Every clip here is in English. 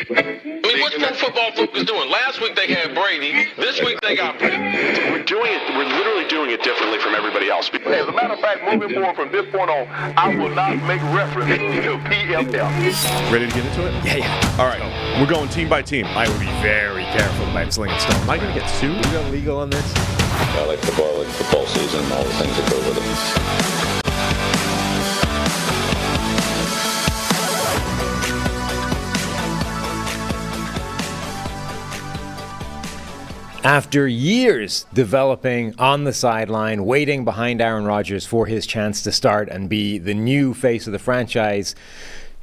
I mean, what's pro football focus doing? Last week they had Brady. This week they got Brady. We're literally doing it differently from everybody else. As a matter of fact, moving forward from this point on, I will not make reference to PFF. Ready to get into it? Yeah. All right. We're going team by team. I would be very careful about slinging stone. Am I going to get sued? Is that legal on this? I like football season, and all the things that go with it. After years developing on the sideline, waiting behind Aaron Rodgers for his chance to start and be the new face of the franchise,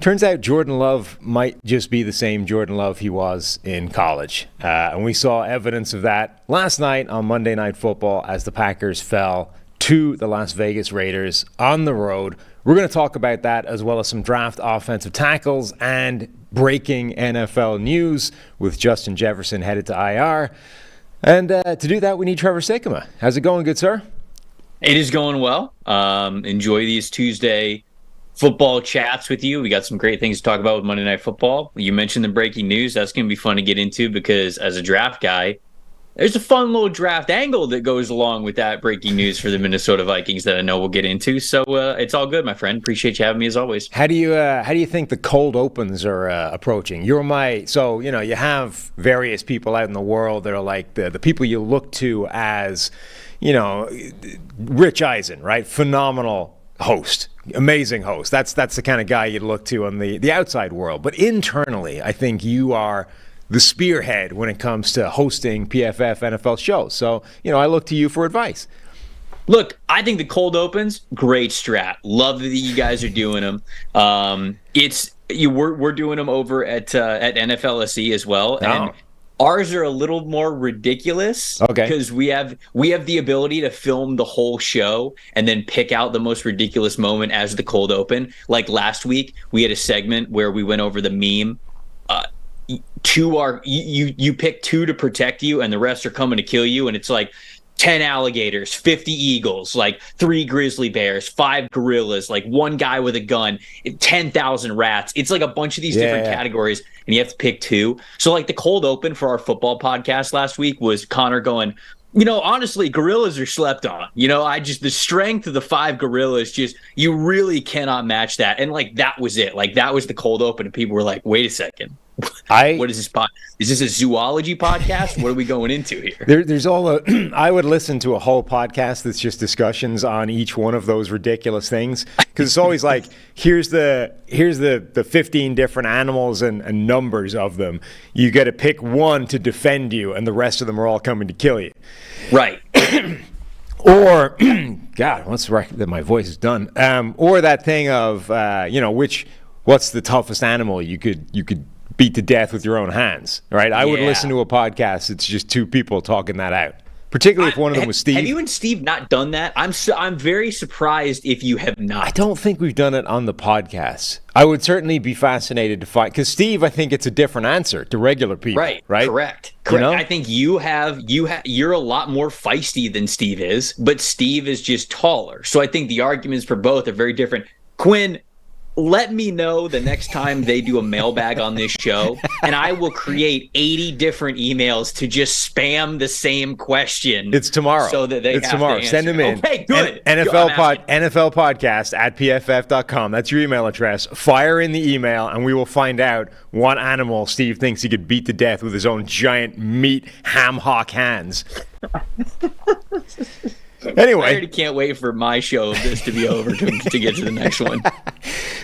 turns out Jordan Love might just be the same Jordan Love he was in college. And we saw evidence of that last night on Monday Night Football as the Packers fell to the Las Vegas Raiders on the road. We're going to talk about that as well as some draft offensive tackles and breaking NFL news with Justin Jefferson headed to IR. And to do that, we need Trevor Sikkema. How's it going, good sir? It is going well. Enjoy these Tuesday football chats with you. We got some great things to talk about with Monday Night Football. You mentioned the breaking news. That's going to be fun to get into because as a draft guy, there's a fun little draft angle that goes along with that breaking news for the Minnesota Vikings that I know we'll get into. So it's all good, my friend. Appreciate you having me as always. How do you think the cold opens are approaching? You have various people out in the world that are like the people you look to as, Rich Eisen, right? Phenomenal host, amazing host. That's the kind of guy you'd look to on the outside world. But internally, I think you are the spearhead when it comes to hosting PFF NFL shows. So, I look to you for advice. Look, I think the cold opens, great strat. Love that you guys are doing them. We're doing them over at NFLSE as well. Oh. And ours are a little more ridiculous because we have the ability to film the whole show and then pick out the most ridiculous moment as the cold open. Like last week, we had a segment where we went over the meme. You pick 2 to protect you and the rest are coming to kill you, and it's like 10 alligators, 50 eagles, like 3 grizzly bears, 5 gorillas, like 1 guy with a gun, 10,000 rats. It's like a bunch of these different categories, and you have to pick 2. So like the cold open for our football podcast last week was Connor going, honestly, gorillas are slept on. The strength of the 5 gorillas, you really cannot match that. And like, that was it. Like, that was the cold open. And people were like, wait a second. What is this is this a zoology podcast? What are we going into here? There's I would listen to a whole podcast that's just discussions on each one of those ridiculous things, because it's always like here's the 15 different animals and numbers of them. You got to pick one to defend you, and the rest of them are all coming to kill you. Right. Or God, that my voice is done. Or that thing of what's the toughest animal you could beat to death with your own hands, right? I would listen to a podcast. It's just 2 people talking that out. Particularly if one of them was Steve. Have you and Steve not done that? I'm very surprised if you have not. I don't think we've done it on the podcast. I would certainly be fascinated to find, because Steve, I think it's a different answer to regular people. Right? Correct. I think you're a lot more feisty than Steve is, but Steve is just taller. So I think the arguments for both are very different. Quinn, let me know the next time they do a mailbag on this show, and I will create 80 different emails to just spam the same question. It's tomorrow. So that they it's have tomorrow. To Send them in. Okay, good. NFL podcast at pff.com. That's your email address. Fire in the email, and we will find out what animal Steve thinks he could beat to death with his own giant meat ham hock hands. Anyway, I already can't wait for my show of this to be over to get to the next one.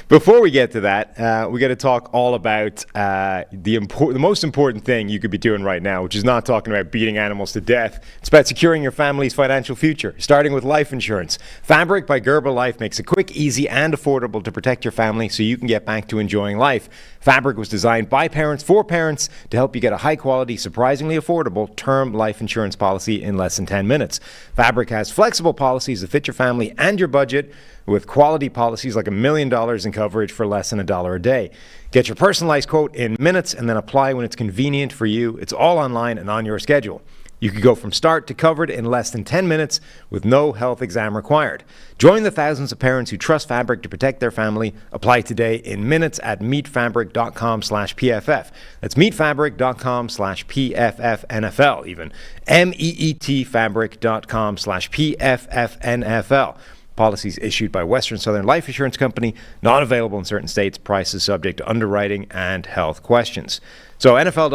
Before we get to that, we got to talk all about the most important thing you could be doing right now, which is not talking about beating animals to death. It's about securing your family's financial future, starting with life insurance. Fabric by Gerber Life makes it quick, easy, and affordable to protect your family so you can get back to enjoying life. Fabric was designed by parents for parents to help you get a high-quality, surprisingly affordable term life insurance policy in less than 10 minutes. Fabric has flexible policies that fit your family and your budget, with quality policies like $1 million in coverage for less than $1 a day. Get your personalized quote in minutes and then apply when it's convenient for you. It's all online and on your schedule. You could go from start to covered in less than 10 minutes with no health exam required. Join the thousands of parents who trust Fabric to protect their family. Apply today in minutes at meetfabric.com/PFF. That's meetfabric.com/PFFNFL even. meetfabric.com/PFFNFL. Policies issued by Western Southern Life Insurance Company, not available in certain states. Prices subject to underwriting and health questions. So NFL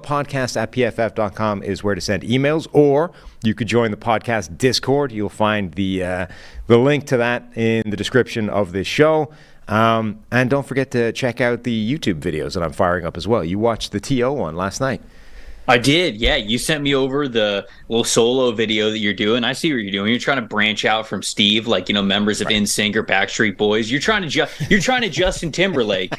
podcast at PFF.com is where to send emails, or you could join the podcast Discord. You'll find the link to that in the description of this show. And don't forget to check out the YouTube videos that I'm firing up as well. You watched the TO one last night. I did, yeah. You sent me over the little solo video that you're doing. I see what you're doing. You're trying to branch out from Steve, like, members of NSYNC or Backstreet Boys. You're trying to Justin Timberlake,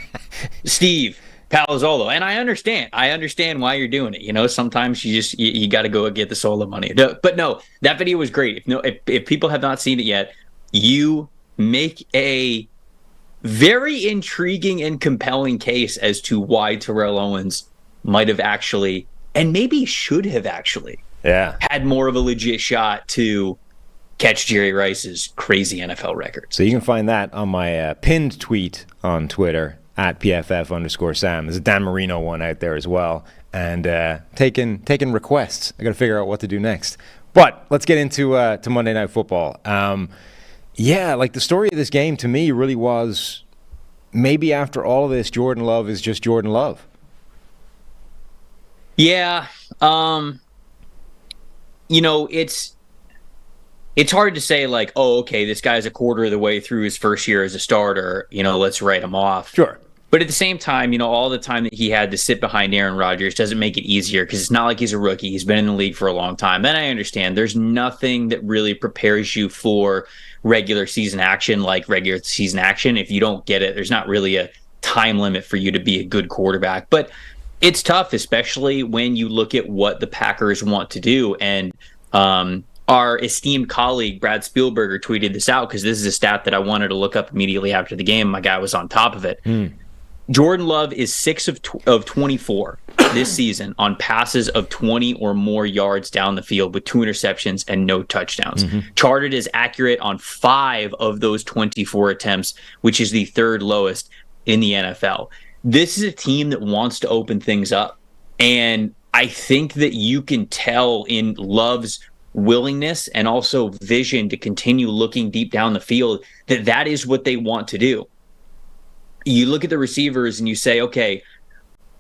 Steve Palazzolo, and I understand why you're doing it. Sometimes you got to go and get the solo money. But no, that video was great. If people have not seen it yet, you make a very intriguing and compelling case as to why Terrell Owens might have actually, and maybe should have actually, had more of a legit shot to catch Jerry Rice's crazy NFL record. So you can find that on my pinned tweet on Twitter at PFF_Sam. There's a Dan Marino one out there as well. And taking requests. I got to figure out what to do next. But let's get into to Monday Night Football. The story of this game to me really was, maybe after all of this, Jordan Love is just Jordan Love. Yeah. It's hard to say, like, oh, okay, this guy's a quarter of the way through his first year as a starter, let's write him off. Sure. But at the same time, all the time that he had to sit behind Aaron Rodgers doesn't make it easier, because it's not like he's a rookie. He's been in the league for a long time. And I understand there's nothing that really prepares you for regular season action like regular season action. If you don't get it, there's not really a time limit for you to be a good quarterback. But it's tough, especially when you look at what the Packers want to do. And our esteemed colleague, Brad Spielberger, tweeted this out, because this is a stat that I wanted to look up immediately after the game. My guy was on top of it. Jordan Love is 6 of 24 this season on passes of 20 or more yards down the field with 2 interceptions and no touchdowns. Charted as accurate on 5 of those 24 attempts, which is the 3rd lowest in the NFL. This is a team that wants to open things up. And I think that you can tell in Love's willingness and also vision to continue looking deep down the field that is what they want to do. You look at the receivers and you say, okay,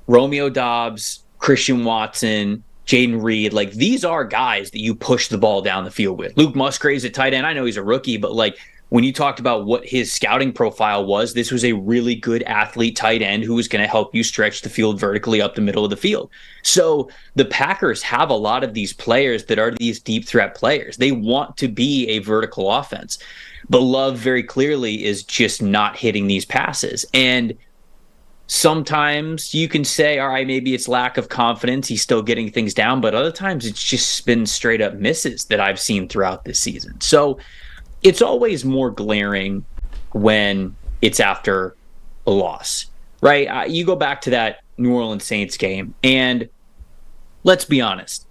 Romeo Doubs, Christian Watson, Jaden Reed, like, these are guys that you push the ball down the field with. Luke Musgrave's a tight end. I know he's a rookie, but like, when you talked about what his scouting profile was, this was a really good athlete tight end who was going to help you stretch the field vertically up the middle of the field. So the Packers have a lot of these players that are these deep threat players. They want to be a vertical offense. But Love very clearly is just not hitting these passes. And sometimes you can say, all right, maybe it's lack of confidence. He's still getting things down. But other times it's just been straight up misses that I've seen throughout this season. So it's always more glaring when it's after a loss, right? You go back to that New Orleans Saints game, and let's be honest,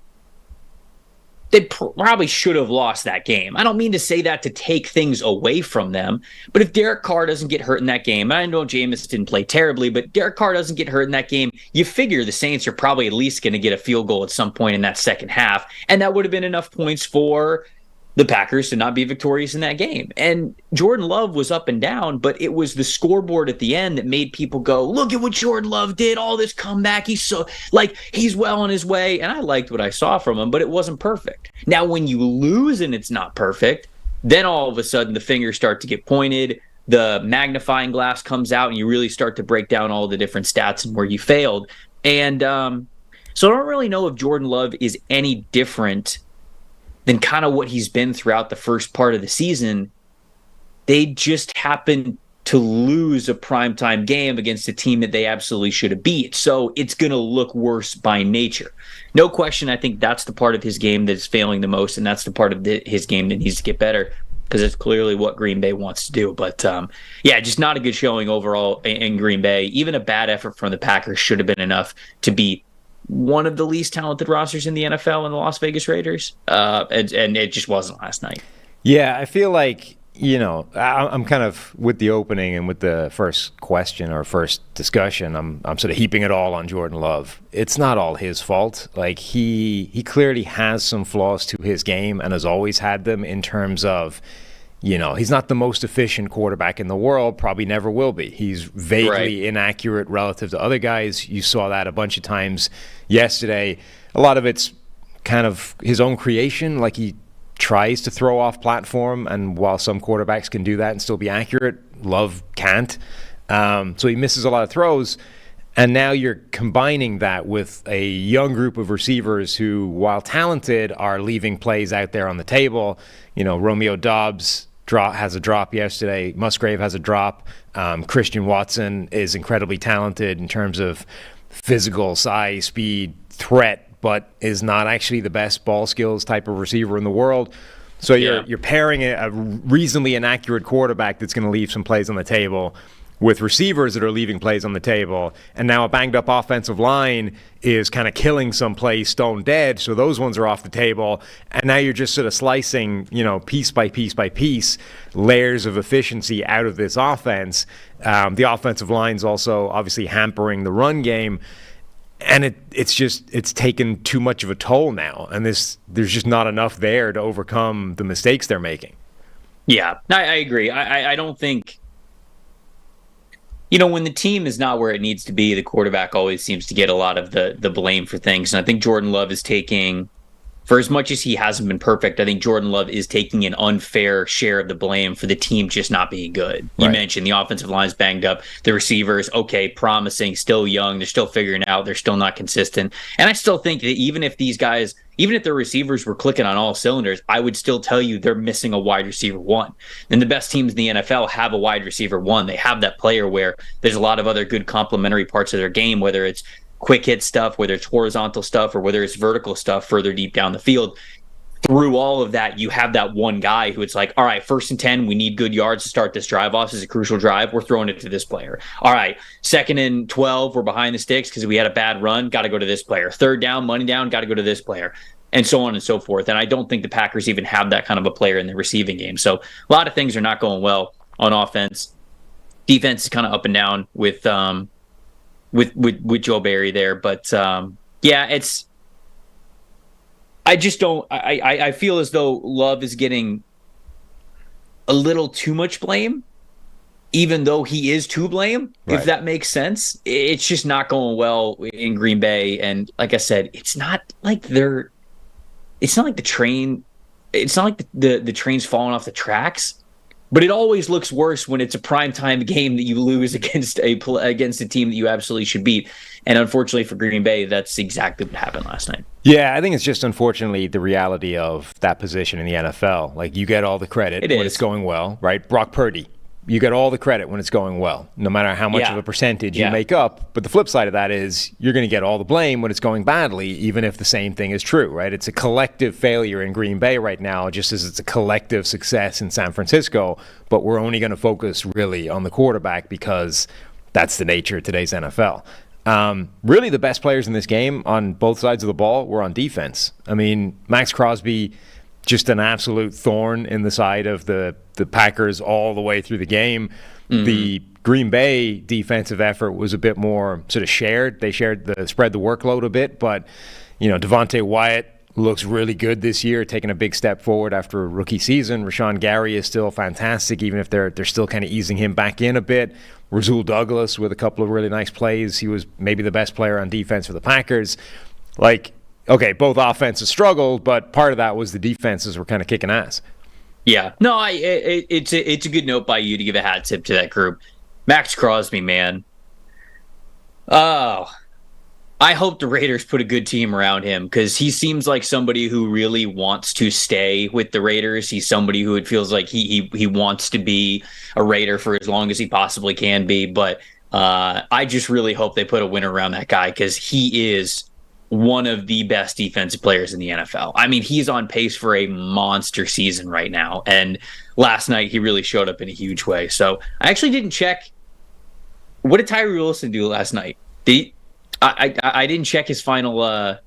they probably should have lost that game. I don't mean to say that to take things away from them, but if Derek Carr doesn't get hurt in that game, I know Jameis didn't play terribly, but Derek Carr doesn't get hurt in that game, you figure the Saints are probably at least going to get a field goal at some point in that second half, and that would have been enough points for the Packers to not be victorious in that game. And Jordan Love was up and down, but it was the scoreboard at the end that made people go, look at what Jordan Love did, all this comeback. He's well on his way. And I liked what I saw from him, but it wasn't perfect. Now, when you lose and it's not perfect, then all of a sudden the fingers start to get pointed, the magnifying glass comes out, and you really start to break down all the different stats and where you failed. And so I don't really know if Jordan Love is any different than kind of what he's been throughout the first part of the season. They just happened to lose a primetime game against a team that they absolutely should have beat. So it's going to look worse by nature. No question, I think that's the part of his game that is failing the most, and that's the part of his game that needs to get better, because it's clearly what Green Bay wants to do. But just not a good showing overall in Green Bay. Even a bad effort from the Packers should have been enough to beat one of the least talented rosters in the NFL in the Las Vegas Raiders. And it just wasn't last night. Yeah, I feel like, I'm kind of with the opening and with the first question or first discussion, I'm sort of heaping it all on Jordan Love. It's not all his fault. Like, he clearly has some flaws to his game and has always had them in terms of, he's not the most efficient quarterback in the world, probably never will be. He's vaguely inaccurate relative to other guys. You saw that a bunch of times yesterday. A lot of it's kind of his own creation, like he tries to throw off platform, and while some quarterbacks can do that and still be accurate, Love can't. So he misses a lot of throws, and now you're combining that with a young group of receivers who, while talented, are leaving plays out there on the table. Romeo Doubs has a drop yesterday. Musgrave has a drop. Christian Watson is incredibly talented in terms of physical size, speed, threat, but is not actually the best ball skills type of receiver in the world. So you're pairing a reasonably inaccurate quarterback that's going to leave some plays on the table with receivers that are leaving plays on the table, and now a banged up offensive line is kind of killing some plays stone dead, so those ones are off the table, and now you're just sort of slicing, piece by piece by piece, layers of efficiency out of this offense. The offensive line's also obviously hampering the run game. And it's taken too much of a toll now, and there's just not enough there to overcome the mistakes they're making. Yeah, I agree. I don't think, when the team is not where it needs to be, the quarterback always seems to get a lot of the blame for things. And I think Jordan Love is taking, for as much as he hasn't been perfect, I think Jordan Love is taking an unfair share of the blame for the team just not being good. You mentioned the offensive line's banged up. The receivers, okay, promising, still young. They're still figuring out. They're still not consistent. And I still think that even if their receivers were clicking on all cylinders, I would still tell you they're missing a wide receiver one. And the best teams in the NFL have a wide receiver one. They have that player where there's a lot of other good complementary parts of their game, whether it's quick hit stuff, whether it's horizontal stuff, or whether it's vertical stuff further deep down the field. Through all of that, you have that one guy who it's like, all right, 1st and 10, we need good yards to start this drive off. This is a crucial drive. We're throwing it to this player. All right, 2nd and 12, we're behind the sticks because we had a bad run. Got to go to this player. 3rd down, money down, got to go to this player. And so on and so forth. And I don't think the Packers even have that kind of a player in the receiving game. So a lot of things are not going well on offense. Defense is kind of up and down with Joe Barry there, but I just don't. I feel as though Love is getting a little too much blame, even though he is to blame. Right. If that makes sense, it's just not going well in Green Bay. And like I said, it's not like the train. It's not like the train's falling off the tracks. But it always looks worse when it's a primetime game that you lose against a team that you absolutely should beat. And unfortunately for Green Bay, that's exactly what happened last night. Yeah, I think it's just unfortunately the reality of that position in the NFL. Like, you get all the credit when it's going well, right? Brock Purdy, you get all the credit when it's going well, no matter how much of a percentage you make up. But the flip side of that is you're going to get all the blame when it's going badly, even if the same thing is true, right? It's a collective failure in Green Bay right now, just as it's a collective success in San Francisco. But we're only going to focus really on the quarterback because that's the nature of today's NFL. Really, the best players in this game on both sides of the ball were on defense. I mean, Max Crosby, just an absolute thorn in the side of the Packers all the way through the game. Mm-hmm. The Green Bay defensive effort was a bit more sort of shared. They spread the workload a bit, but Devontae Wyatt looks really good this year, taking a big step forward after a rookie season. Rashawn Gary is still fantastic, even if they're still kind of easing him back in a bit. Rasul Douglas with a couple of really nice plays. He was maybe the best player on defense for the Packers. Okay, both offenses struggled, but part of that was the defenses were kind of kicking ass. Yeah, no, it's a good note by you to give a hat tip to that group. Max Crosby, man. Oh, I hope the Raiders put a good team around him because he seems like somebody who really wants to stay with the Raiders. He's somebody who it feels like he wants to be a Raider for as long as he possibly can be. But I just really hope they put a winner around that guy because he is one of the best defensive players in the NFL. I mean, he's on pace for a monster season right now. And last night, he really showed up in a huge way. So I actually didn't check. What did Tyree Wilson do last night? I didn't check his final line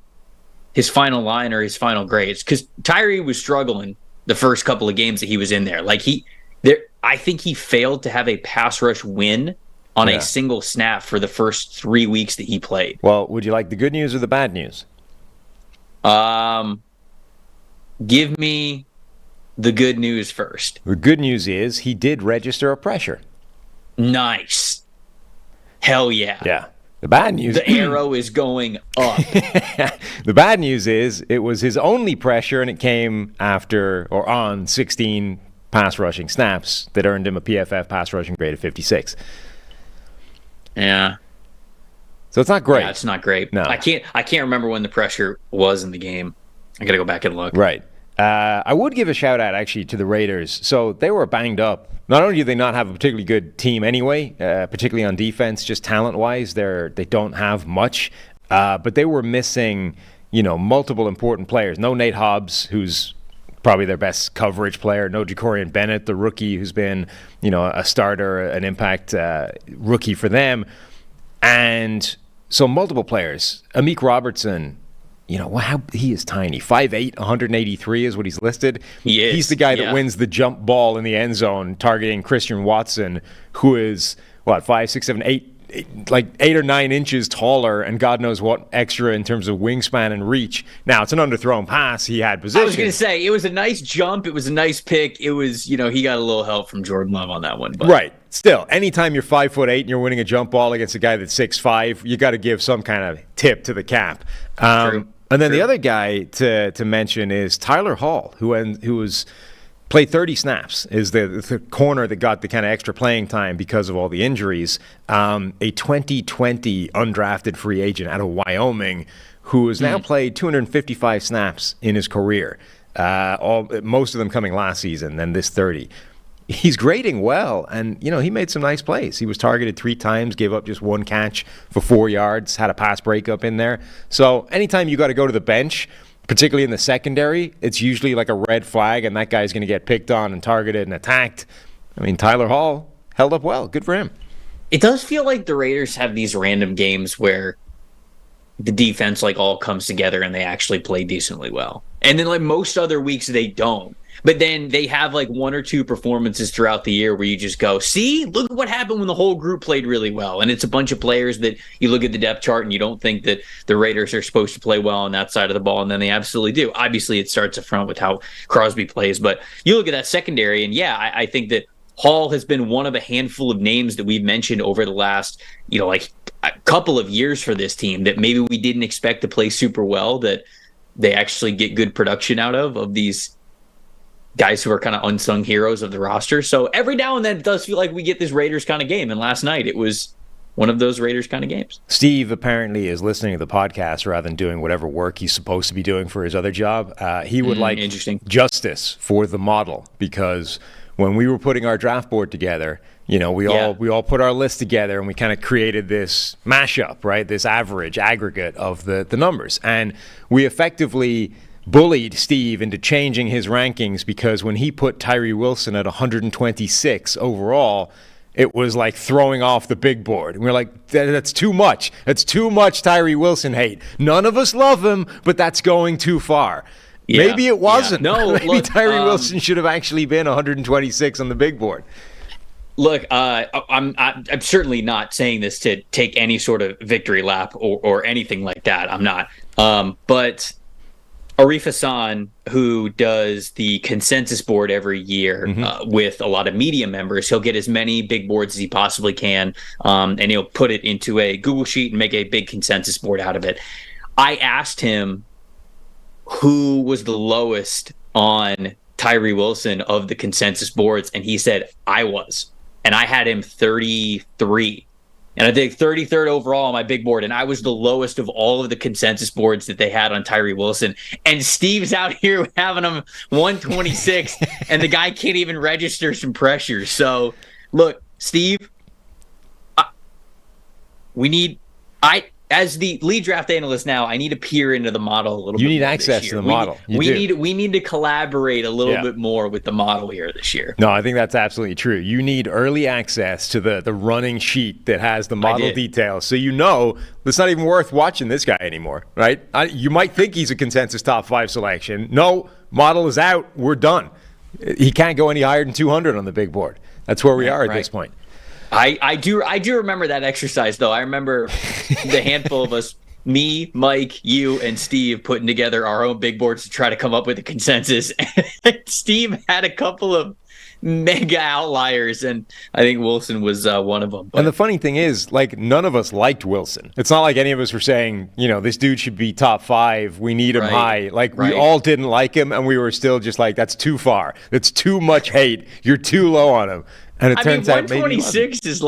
or his final grades because Tyree was struggling the first couple of games that he was in there. I think he failed to have a pass rush win on a single snap for the first 3 weeks that he played. Well, would you like the good news or the bad news? Give me the good news first. The good news is he did register a pressure. Nice. Hell yeah. Yeah. The bad news... The arrow is going up. The bad news is it was his only pressure, and it came after or on 16 pass rushing snaps that earned him a PFF pass rushing grade of 56. Yeah. So it's not great. Yeah, it's not great. No. I can't remember when the pressure was in the game. I got to go back and look. Right. I would give a shout out actually to the Raiders. So they were banged up. Not only do they not have a particularly good team anyway, particularly on defense, just talent-wise, they don't have much. But they were missing, multiple important players. No Nate Hobbs, who's probably their best coverage player. No Jacorian Bennett, the rookie who's been, a starter, an impact rookie for them. And so multiple players. Amik Robertson, he is tiny. 5'8", 183 is what he's listed. He is. He's the guy that wins the jump ball in the end zone, targeting Christian Watson, who is, 5, 6, 7, 8, like 8 or 9 inches taller, and God knows what extra in terms of wingspan and reach. Now, it's an underthrown pass. He had position. I was going to say, it was a nice jump. It was a nice pick. It was, he got a little help from Jordan Love on that one. But. Right. Still, anytime you're 5'8" and you're winning a jump ball against a guy that's 6'5", you got to give some kind of tip to the cap. True. And then the other guy to mention is Tyler Hall, who was played 30 snaps, is the corner that got the kind of extra playing time because of all the injuries. A 2020 undrafted free agent out of Wyoming who has now played 255 snaps in his career, most of them coming last season, then this 30. He's grading well, and he made some nice plays. He was targeted 3 times, gave up just 1 catch for 4 yards, had a pass breakup in there. So anytime you got to go to the bench, particularly in the secondary, it's usually like a red flag, and that guy's going to get picked on and targeted and attacked. I mean, Tyler Hall held up well. Good for him. It does feel like the Raiders have these random games where the defense all comes together and they actually play decently well. And then most other weeks they don't. But then they have 1 or 2 performances throughout the year where you just go, see, look at what happened when the whole group played really well. And it's a bunch of players that you look at the depth chart and you don't think that the Raiders are supposed to play well on that side of the ball. And then they absolutely do. Obviously, it starts up front with how Crosby plays. But you look at that secondary, and I think that Hall has been one of a handful of names that we've mentioned over the last, a couple of years for this team that maybe we didn't expect to play super well, that they actually get good production out of these guys who are kind of unsung heroes of the roster. So every now and then it does feel like we get this Raiders kind of game. And last night it was one of those Raiders kind of games. Steve apparently is listening to the podcast rather than doing whatever work he's supposed to be doing for his other job. He would like justice for the model, because when we were putting our draft board together, we all put our list together and we kind of created this mashup, right? This aggregate of the numbers. And we effectively bullied Steve into changing his rankings, because when he put Tyree Wilson at 126 overall, it was like throwing off the big board. And we're like, that's too much. That's too much Tyree Wilson hate. None of us love him, but that's going too far. Yeah. Maybe it wasn't. Yeah. No, maybe Tyree Wilson should have actually been 126 on the big board. Look, I'm certainly not saying this to take any sort of victory lap or anything like that. I'm not. But Arif Hassan, who does the consensus board every year with a lot of media members, he'll get as many big boards as he possibly can, and he'll put it into a Google Sheet and make a big consensus board out of it. I asked him who was the lowest on Tyree Wilson of the consensus boards, and he said I was. And I had him 33. And I think 33rd overall on my big board, and I was the lowest of all of the consensus boards that they had on Tyree Wilson. And Steve's out here having him 126, and the guy can't even register some pressure. So, look, Steve, as the lead draft analyst now, I need to peer into the model a little bit. You need more access this to year. the model. We need to collaborate a little bit more with the model here this year. No, I think that's absolutely true. You need early access to the running sheet that has the model details. So it's not even worth watching this guy anymore, right? You might think he's a consensus top 5 selection. No, model is out. We're done. He can't go any higher than 200 on the big board. That's where we are at this point. I do remember that exercise, though. I remember the handful of us, me, Mike, you, and Steve, putting together our own big boards to try to come up with a consensus. And Steve had a couple of mega outliers, and I think Wilson was one of them. But. And the funny thing is, none of us liked Wilson. It's not like any of us were saying, this dude should be top 5. We need him high. We all didn't like him, and we were still just like, that's too far. That's too much hate. You're too low on him. And it turns out 126 is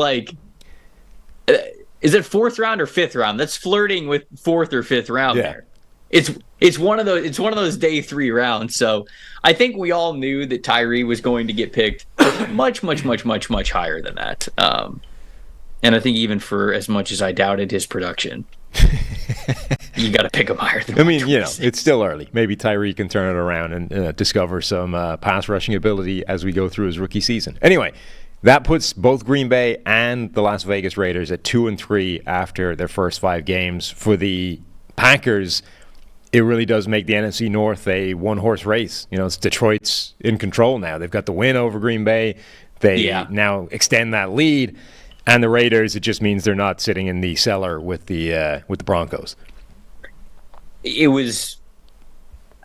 is it 4th round or 5th round? That's flirting with 4th or 5th round there. It's one of those day 3 rounds. So I think we all knew that Tyree was going to get picked much higher than that. And I think even for as much as I doubted his production, you got to pick him higher than it's still early. Maybe Tyree can turn it around and discover some pass rushing ability as we go through his rookie season. Anyway, that puts both Green Bay and the Las Vegas Raiders at 2-3 after their first 5 games. For the Packers, it really does make the NFC North a one-horse race. It's Detroit's in control now. They've got the win over Green Bay. They now extend that lead. And the Raiders, it just means they're not sitting in the cellar with the Broncos.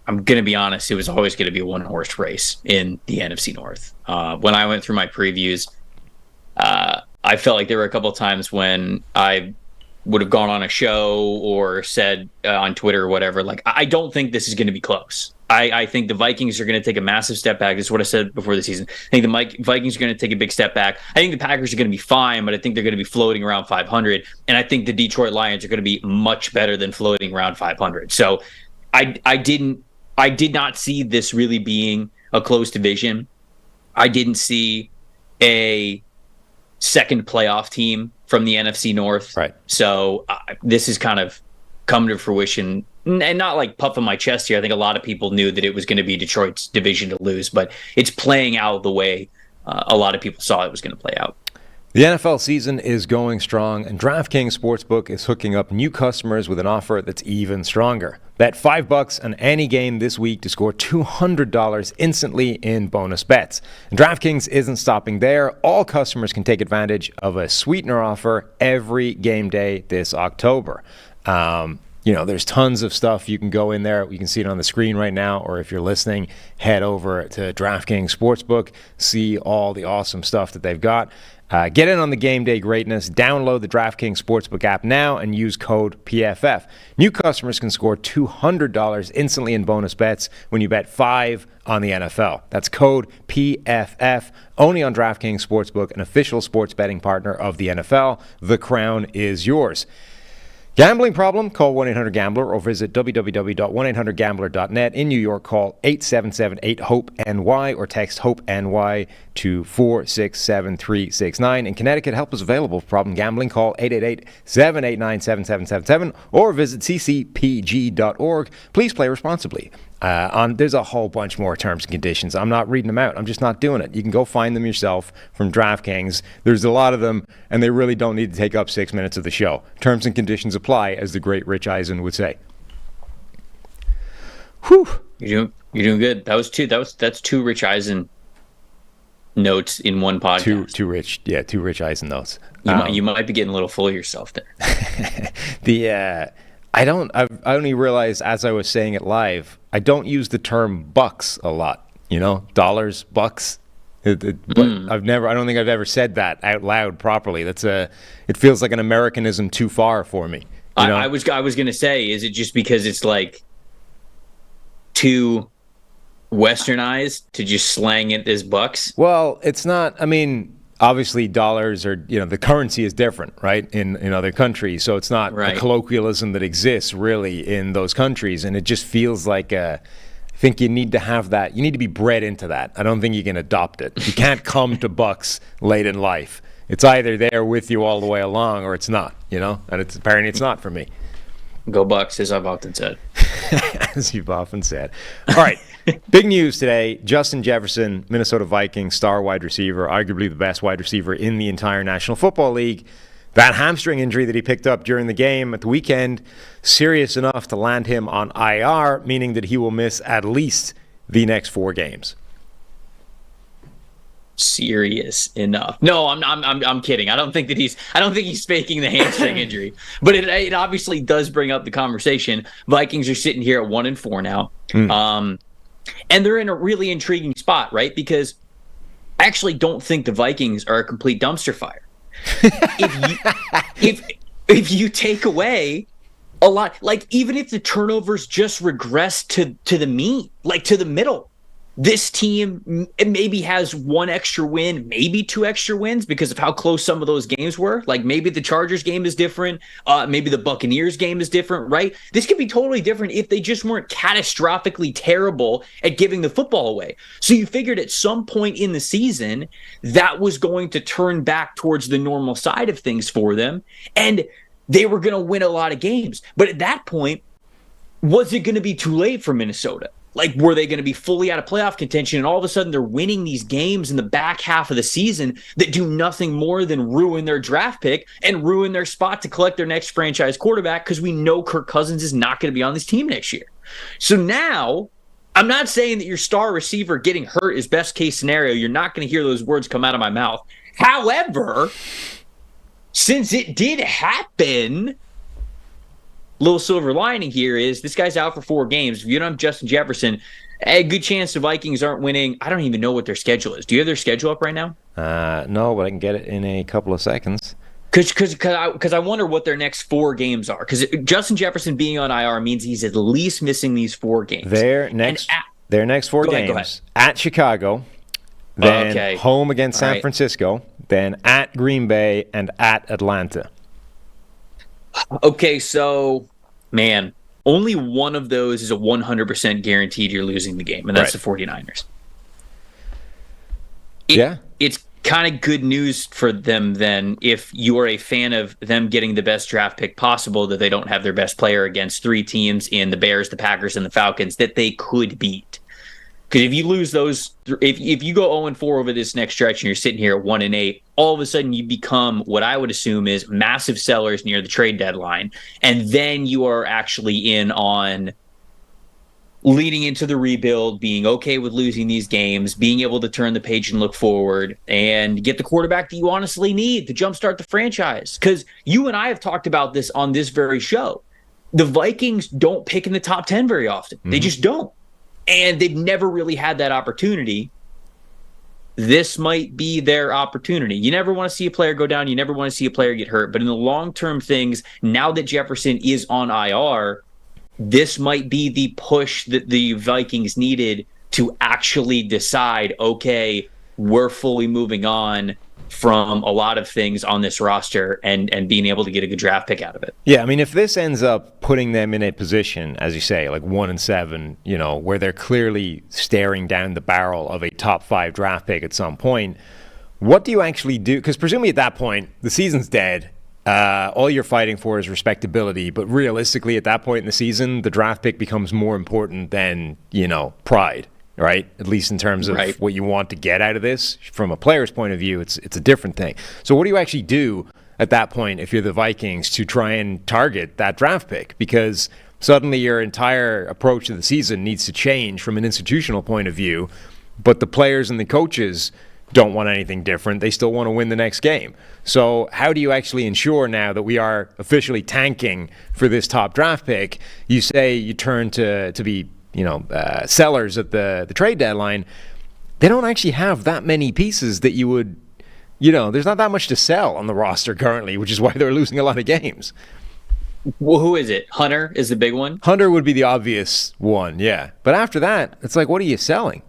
I'm going to be honest, it was always going to be a one-horse race in the NFC North. When I went through my previews, I felt like there were a couple of times when I would have gone on a show or said on Twitter or whatever, I don't think this is going to be close. I think the Vikings are going to take a massive step back. This is what I said before the season. I think the Vikings are going to take a big step back. I think the Packers are going to be fine, but I think they're going to be floating around 500. And I think the Detroit Lions are going to be much better than floating around 500. So I did not see this really being a close division. I didn't see a second playoff team from the NFC North. Right. So this has kind of come to fruition. And not puffing my chest here. I think a lot of people knew that it was going to be Detroit's division to lose, but it's playing out the way a lot of people saw it was going to play out. The NFL season is going strong, and DraftKings Sportsbook is hooking up new customers with an offer that's even stronger. Bet $5 on any game this week to score $200 instantly in bonus bets. And DraftKings isn't stopping there. All customers can take advantage of a sweetener offer every game day this October. There's tons of stuff. You can go in there. You can see it on the screen right now, or if you're listening, head over to DraftKings Sportsbook, see all the awesome stuff that they've got. Get in on the game day greatness. Download the DraftKings Sportsbook app now and use code PFF. New customers can score $200 instantly in bonus bets when you bet $5 on the NFL. That's code PFF, only on DraftKings Sportsbook, an official sports betting partner of the NFL. The crown is yours. Gambling problem? Call 1-800-GAMBLER or visit www.1800gambler.net. In New York, call 877-8-HOPE-NY or text HOPE-NY to 467-369. In Connecticut, help is available for problem gambling. Call 888-789-7777 or visit ccpg.org. Please play responsibly. There's a whole bunch more terms and conditions. I'm not reading them out. I'm just not doing it. You can go find them yourself from DraftKings. There's a lot of them, and they really don't need to take up 6 minutes of the show. Terms and conditions apply, as the great Rich Eisen would say. Whew. You're doing good. That's two Rich Eisen notes in one podcast. Two Rich Eisen notes. You might be getting a little full of yourself there. I only realized as I was saying it live, I don't use the term bucks a lot. Dollars, bucks. But I don't think I've ever said that out loud properly. It feels like an Americanism too far for me. I was gonna say, is it just because it's too westernized to just slang it as bucks? Well, it's not. I mean, obviously dollars are, the currency is different, right, in other countries. So it's not a colloquialism that exists really in those countries. And it just feels like I think you need to have that. You need to be bred into that. I don't think you can adopt it. You can't come to bucks late in life. It's either there with you all the way along or it's not, and apparently it's not for me. Go Bucks, as I've often said. As you've often said. All right. Big news today. Justin Jefferson, Minnesota Vikings star wide receiver, arguably the best wide receiver in the entire National Football League. That hamstring injury that he picked up during the game at the weekend, serious enough to land him on IR, meaning that he will miss at least the next 4 games. Serious enough. No, I'm kidding. I don't think he's faking the hamstring injury. But it obviously does bring up the conversation. Vikings are sitting here at 1-4 now. And they're in a really intriguing spot, right? Because I actually don't think the Vikings are a complete dumpster fire. If you take away a lot, like even if the turnovers just regress to the mean, like to the middle, this team maybe has 1 extra win, maybe 2 extra wins because of how close some of those games were. Like maybe the Chargers game is different. Maybe the Buccaneers game is different, right? This could be totally different if they just weren't catastrophically terrible at giving the football away. So you figured at some point in the season that was going to turn back towards the normal side of things for them. And they were going to win a lot of games. But at that point, was it going to be too late for Minnesota? Like, were they going to be fully out of playoff contention? And all of a sudden they're winning these games in the back half of the season that do nothing more than ruin their draft pick and ruin their spot to collect their next franchise quarterback because we know Kirk Cousins is not going to be on this team next year. So now, I'm not saying that your star receiver getting hurt is best case scenario. You're not going to hear those words come out of my mouth. However, since it did happen, little silver lining here is this guy's out for 4 games. If you don't have Justin Jefferson, a good chance the Vikings aren't winning. I don't even know what their schedule is. Do you have their schedule up right now? No, but I can get it in a couple of seconds. Because I wonder what their next 4 games are. Because Justin Jefferson being on IR means he's at least missing these 4 games. Their next 4 games at Chicago, then home against San Francisco, then at Green Bay, and at Atlanta. Okay, so, man, only one of those is a 100% guaranteed you're losing the game, and that's the 49ers. It's kind of good news for them then if you are a fan of them getting the best draft pick possible, that they don't have their best player against 3 teams in the Bears, the Packers, and the Falcons that they could beat. Because if you lose those, if you go 0-4 over this next stretch and you're sitting here at 1-8, all of a sudden you become what I would assume is massive sellers near the trade deadline. And then you are actually in on leading into the rebuild, being okay with losing these games, being able to turn the page and look forward and get the quarterback that you honestly need to jumpstart the franchise. Because you and I have talked about this on this very show. The Vikings don't pick in the top 10 very often. They just don't. And they've never really had that opportunity. This might be their opportunity. You never want to see a player go down. You never want to see a player get hurt. But in the long-term things, now that Jefferson is on IR, this might be the push that the Vikings needed to actually decide, okay, we're fully moving on from a lot of things on this roster and being able to get a good draft pick out of it. Yeah, I mean, if this ends up putting them in a position, as you say, like 1-7, where they're clearly staring down the barrel of a top 5 draft pick at some point, what do you actually do? Because presumably at that point, the season's dead. All you're fighting for is respectability. But realistically, at that point in the season, the draft pick becomes more important than, pride. Right? At least in terms of what you want to get out of this. From a player's point of view, it's a different thing. So what do you actually do at that point if you're the Vikings to try and target that draft pick? Because suddenly your entire approach to the season needs to change from an institutional point of view, but the players and the coaches don't want anything different. They still want to win the next game. So how do you actually ensure now that we are officially tanking for this top draft pick? You say you turn to be sellers at the trade deadline. They don't actually have that many pieces that you would, there's not that much to sell on the roster currently, which is why they're losing a lot of games. Well, who is it? Hunter is the big one? Hunter would be the obvious one, yeah. But after that, it's like, what are you selling?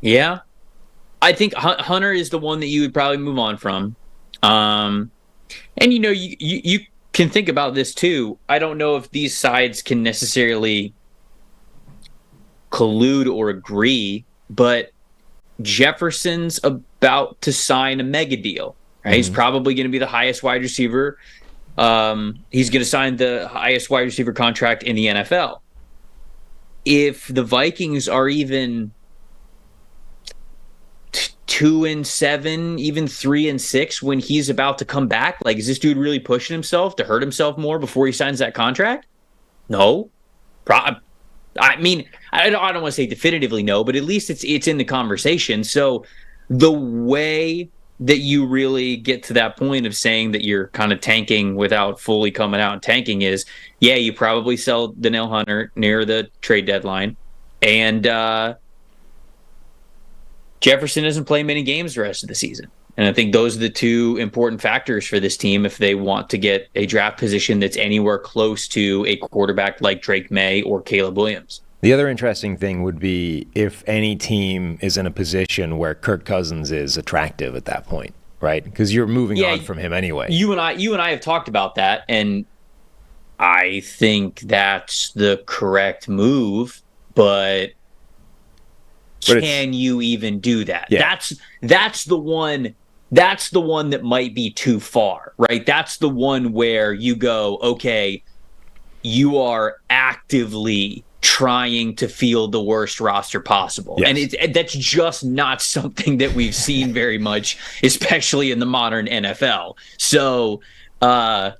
Yeah. I think Hunter is the one that you would probably move on from. And, you can think about this too. I don't know if these sides can necessarily collude or agree but Jefferson's about to sign a mega deal. Right? He's probably going to be the highest wide receiver. He's going to sign the highest wide receiver contract in the NFL. If the Vikings are even 2-7, even 3-6 when he's about to come back, like, is this dude really pushing himself to hurt himself more before he signs that contract? No. I mean, I don't want to say definitively no, but at least it's in the conversation. So the way that you really get to that point of saying that you're kind of tanking without fully coming out and tanking is, yeah, you probably sell Danielle Hunter near the trade deadline, and Jefferson doesn't play many games the rest of the season. And I think those are the two important factors for this team if they want to get a draft position that's anywhere close to a quarterback like Drake May or Caleb Williams. The other interesting thing would be if any team is in a position where Kirk Cousins is attractive at that point, right? Because you're moving on from him anyway. You and I have talked about that, and I think that's the correct move, but can you even do that? Yeah. That's the one that might be too far, right? That's the one where you go, okay, you are actively trying to field the worst roster possible. Yes. And that's just not something that we've seen very much, especially in the modern NFL. So I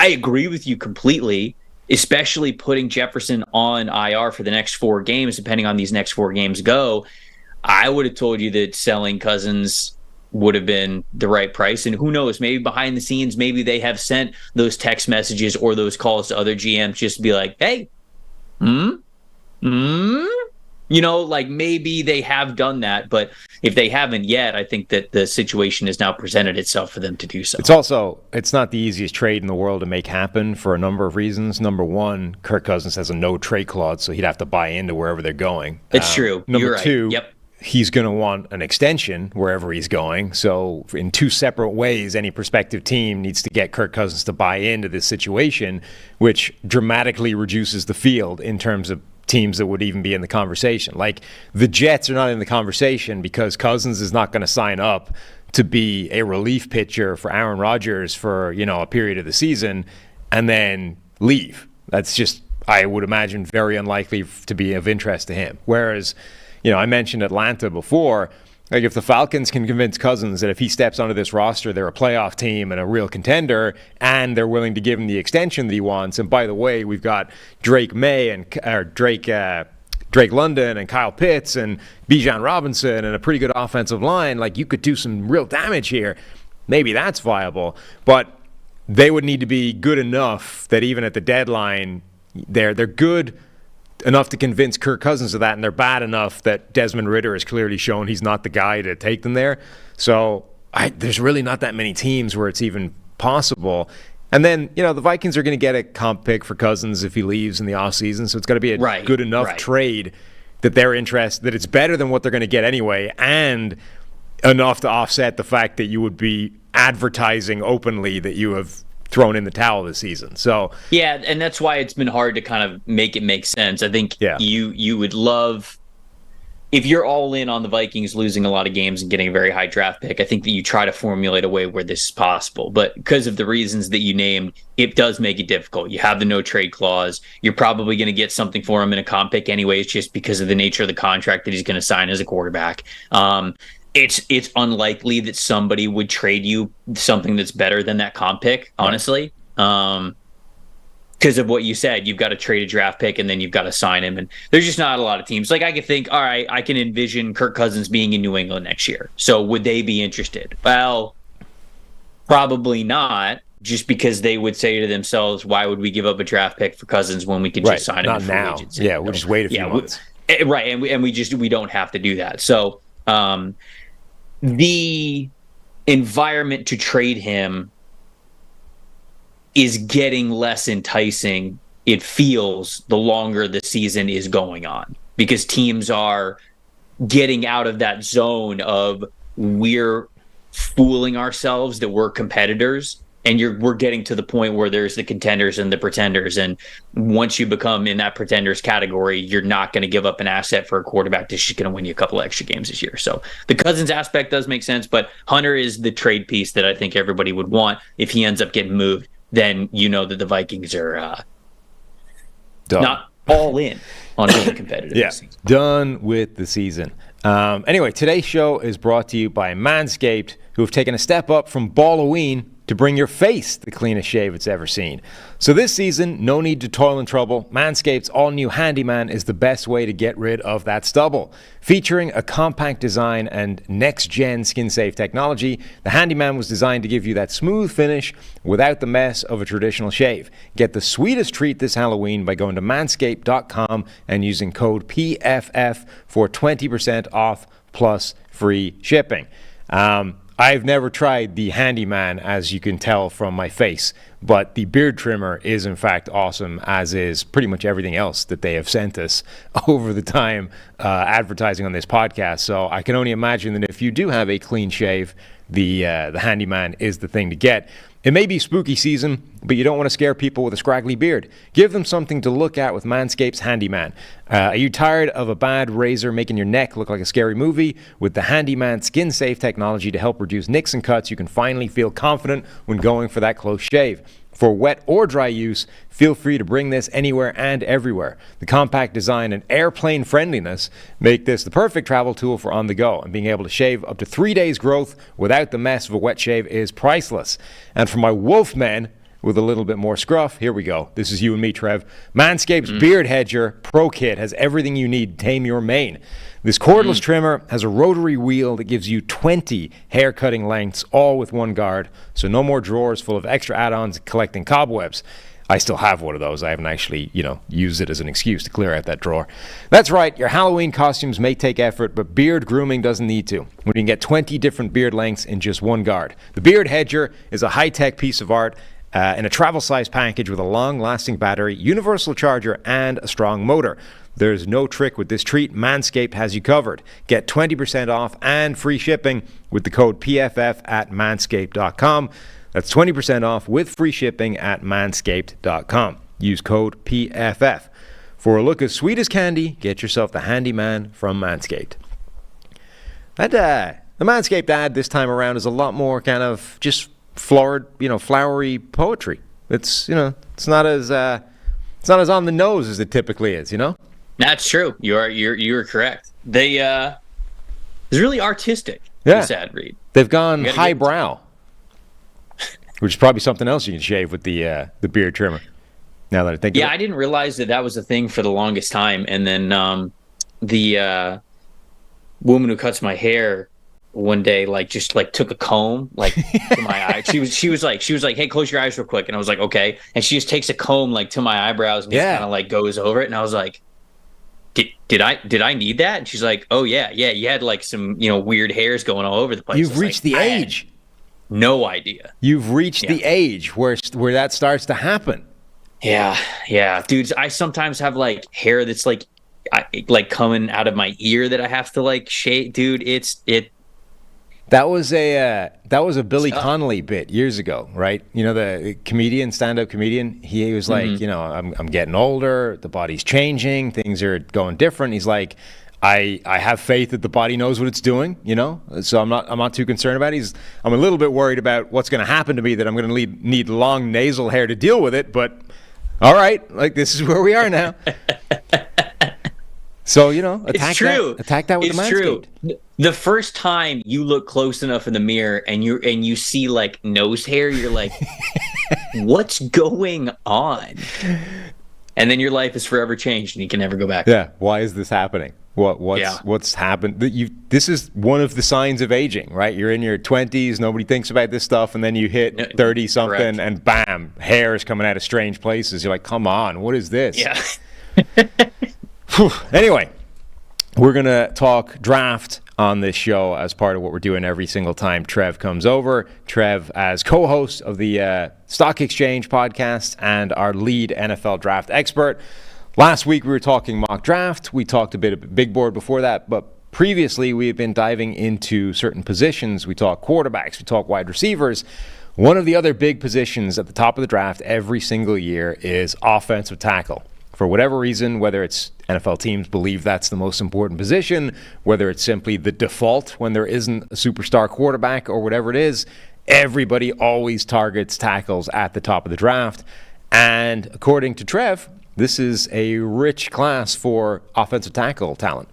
agree with you completely, especially putting Jefferson on IR for the next 4 games, depending on these next 4 games go. I would have told you that selling Cousins would have been the right price. And who knows, maybe behind the scenes, maybe they have sent those text messages or those calls to other GMs just to be like, hey, you know, like maybe they have done that, but if they haven't yet, I think that the situation has now presented itself for them to do so. It's not the easiest trade in the world to make happen for a number of reasons. Number one, Kirk Cousins has a no trade clause, so he'd have to buy into wherever they're going. It's true. Number You're two, right. Yep. He's going to want an extension wherever he's going. So in 2 separate ways, any prospective team needs to get Kirk Cousins to buy into this situation, which dramatically reduces the field in terms of teams that would even be in the conversation. Like the Jets are not in the conversation because Cousins is not going to sign up to be a relief pitcher for Aaron Rodgers for, a period of the season and then leave. That's just, I would imagine, very unlikely to be of interest to him. Whereas, I mentioned Atlanta before. Like if the Falcons can convince Cousins that if he steps onto this roster, they're a playoff team and a real contender, and they're willing to give him the extension that he wants. And by the way, we've got Drake May and Drake London and Kyle Pitts and Bijan Robinson and a pretty good offensive line. Like you could do some real damage here. Maybe that's viable, but they would need to be good enough that even at the deadline, they're good enough to convince Kirk Cousins of that, and they're bad enough that Desmond Ridder has clearly shown he's not the guy to take them there. So there's really not that many teams where it's even possible. And then, the Vikings are going to get a comp pick for Cousins if he leaves in the offseason, so it's got to be a good enough trade that they're interested, that it's better than what they're going to get anyway, and enough to offset the fact that you would be advertising openly that you have thrown in the towel this season. So yeah, and that's why it's been hard to kind of make it make sense. I think you would love, if you're all in on the Vikings losing a lot of games and getting a very high draft pick, I think that you try to formulate a way where this is possible. But because of the reasons that you named, it does make it difficult. You have the no trade clause. You're probably going to get something for him in a comp pick anyways, just because of the nature of the contract that he's going to sign as a quarterback. It's unlikely that somebody would trade you something that's better than that comp pick, honestly. Because of what you said, you've got to trade a draft pick and then you've got to sign him. And there's just not a lot of teams. Like I could think, all right, I can envision Kirk Cousins being in New England next year. So would they be interested? Well, probably not, just because they would say to themselves, why would we give up a draft pick for Cousins when we could just sign him in free agency? Yeah, we'll just wait a few months. Right, and we don't have to do that. So the environment to trade him is getting less enticing, it feels, the longer the season is going on, because teams are getting out of that zone of we're fooling ourselves that we're competitors and we're getting to the point where there's the contenders and the pretenders, and once you become in that pretenders category, you're not going to give up an asset for a quarterback that's just going to win you a couple of extra games this year. So the Cousins aspect does make sense, but Hunter is the trade piece that I think everybody would want. If he ends up getting moved, then you know that the Vikings are not all in on being competitive. Yeah, done with the season. Anyway, today's show is brought to you by Manscaped, who have taken a step up from Balloween to bring your face the cleanest shave it's ever seen. So this season, no need to toil and trouble. Manscaped's all-new Handyman is the best way to get rid of that stubble. Featuring a compact design and next-gen skin-safe technology, the Handyman was designed to give you that smooth finish without the mess of a traditional shave. Get the sweetest treat this Halloween by going to manscaped.com and using code PFF for 20% off plus free shipping. I've never tried the Handyman, as you can tell from my face, but the beard trimmer is in fact awesome, as is pretty much everything else that they have sent us over the time advertising on this podcast. So I can only imagine that if you do have a clean shave, the Handyman is the thing to get. It may be spooky season, but you don't want to scare people with a scraggly beard. Give them something to look at with Manscaped's Handyman. Are you tired of a bad razor making your neck look like a scary movie? With the Handyman skin-safe technology to help reduce nicks and cuts, you can finally feel confident when going for that close shave. For wet or dry use, feel free to bring this anywhere and everywhere. The compact design and airplane friendliness make this the perfect travel tool for on the go, and being able to shave up to 3 days growth without the mess of a wet shave is priceless. And for my wolf men with a little bit more scruff, here we go. This is you and me, Trev. Manscaped's Beard Hedger Pro Kit has everything you need to tame your mane. This cordless trimmer has a rotary wheel that gives you 20 hair cutting lengths, all with one guard, so no more drawers full of extra add-ons collecting cobwebs. I still have one of those. I haven't actually, used it as an excuse to clear out that drawer. That's right, your Halloween costumes may take effort, but beard grooming doesn't need to, when you can get 20 different beard lengths in just one guard. The Beard Hedger is a high-tech piece of art in a travel-size package with a long-lasting battery, universal charger, and a strong motor. There's no trick with this treat. Manscaped has you covered. Get 20% off and free shipping with the code PFF at manscaped.com. That's 20% off with free shipping at manscaped.com. Use code PFF. For a look as sweet as candy, get yourself the Handyman from Manscaped. The Manscaped ad this time around is a lot more kind of just flowery poetry. It's not as on the nose as it typically is, That's true. You're correct. They it's really artistic. This ad read. They've gone highbrow, which is probably something else you can shave with the beard trimmer. Now that I think, I didn't realize that was a thing for the longest time, and then the woman who cuts my hair one day just took a comb to my eye. She was like, hey, close your eyes real quick, and I was like, okay, and she just takes a comb to my eyebrows and just kind of goes over it, and I was like, did I need that? And she's like, oh yeah, you had some weird hairs going all over the place. You've reached the age. No idea. You've reached the age where that starts to happen. Yeah, dudes. I sometimes have hair that's coming out of my ear that I have to shave. Dude, That was a Billy Connolly bit years ago, right? The comedian, stand-up comedian. He was like, I'm getting older, the body's changing, things are going different. He's like, I have faith that the body knows what it's doing, so I'm not too concerned about it. I'm a little bit worried about what's going to happen to me, that I'm going to need long nasal hair to deal with it, but all right, this is where we are now. So, attack that with the Manscaped. True. The first time you look close enough in the mirror and you see nose hair, you're like, what's going on? And then your life is forever changed and you can never go back. Yeah. Why is this happening? What's happened? This is one of the signs of aging, right? You're in your 20s, nobody thinks about this stuff, and then you hit 30 something and bam, hair is coming out of strange places. You're like, come on, what is this? Yeah. Anyway, we're going to talk draft on this show as part of what we're doing every single time Trev comes over. Trev as co-host of the Stock Exchange podcast and our lead NFL draft expert. Last week we were talking mock draft. We talked a bit of big board before that, but previously we have been diving into certain positions. We talked quarterbacks, we talked wide receivers. One of the other big positions at the top of the draft every single year is offensive tackle. For whatever reason, whether it's NFL teams believe that's the most important position, whether it's simply the default when there isn't a superstar quarterback or whatever it is, everybody always targets tackles at the top of the draft. And according to Trev, this is a rich class for offensive tackle talent.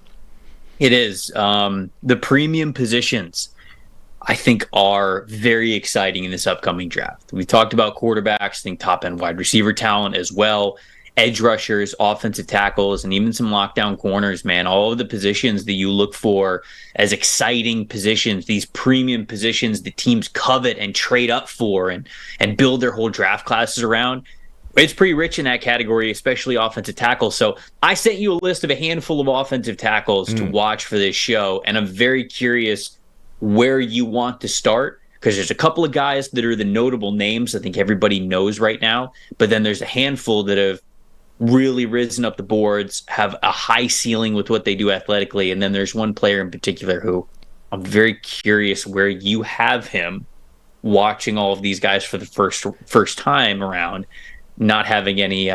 It is. The premium positions, I think, are very exciting in this upcoming draft. We talked about quarterbacks, I think top-end wide receiver talent as well, edge rushers, offensive tackles, and even some lockdown corners, man. All of the positions that you look for as exciting positions, these premium positions that teams covet and trade up for and build their whole draft classes around. It's pretty rich in that category, especially offensive tackles. So I sent you a list of a handful of offensive tackles to watch for this show, and I'm very curious where you want to start, because there's a couple of guys that are the notable names I think everybody knows right now, but then there's a handful that have really risen up the boards, have a high ceiling with what they do athletically, and then there's one player in particular who I'm very curious where you have him watching all of these guys for the first time around, not having any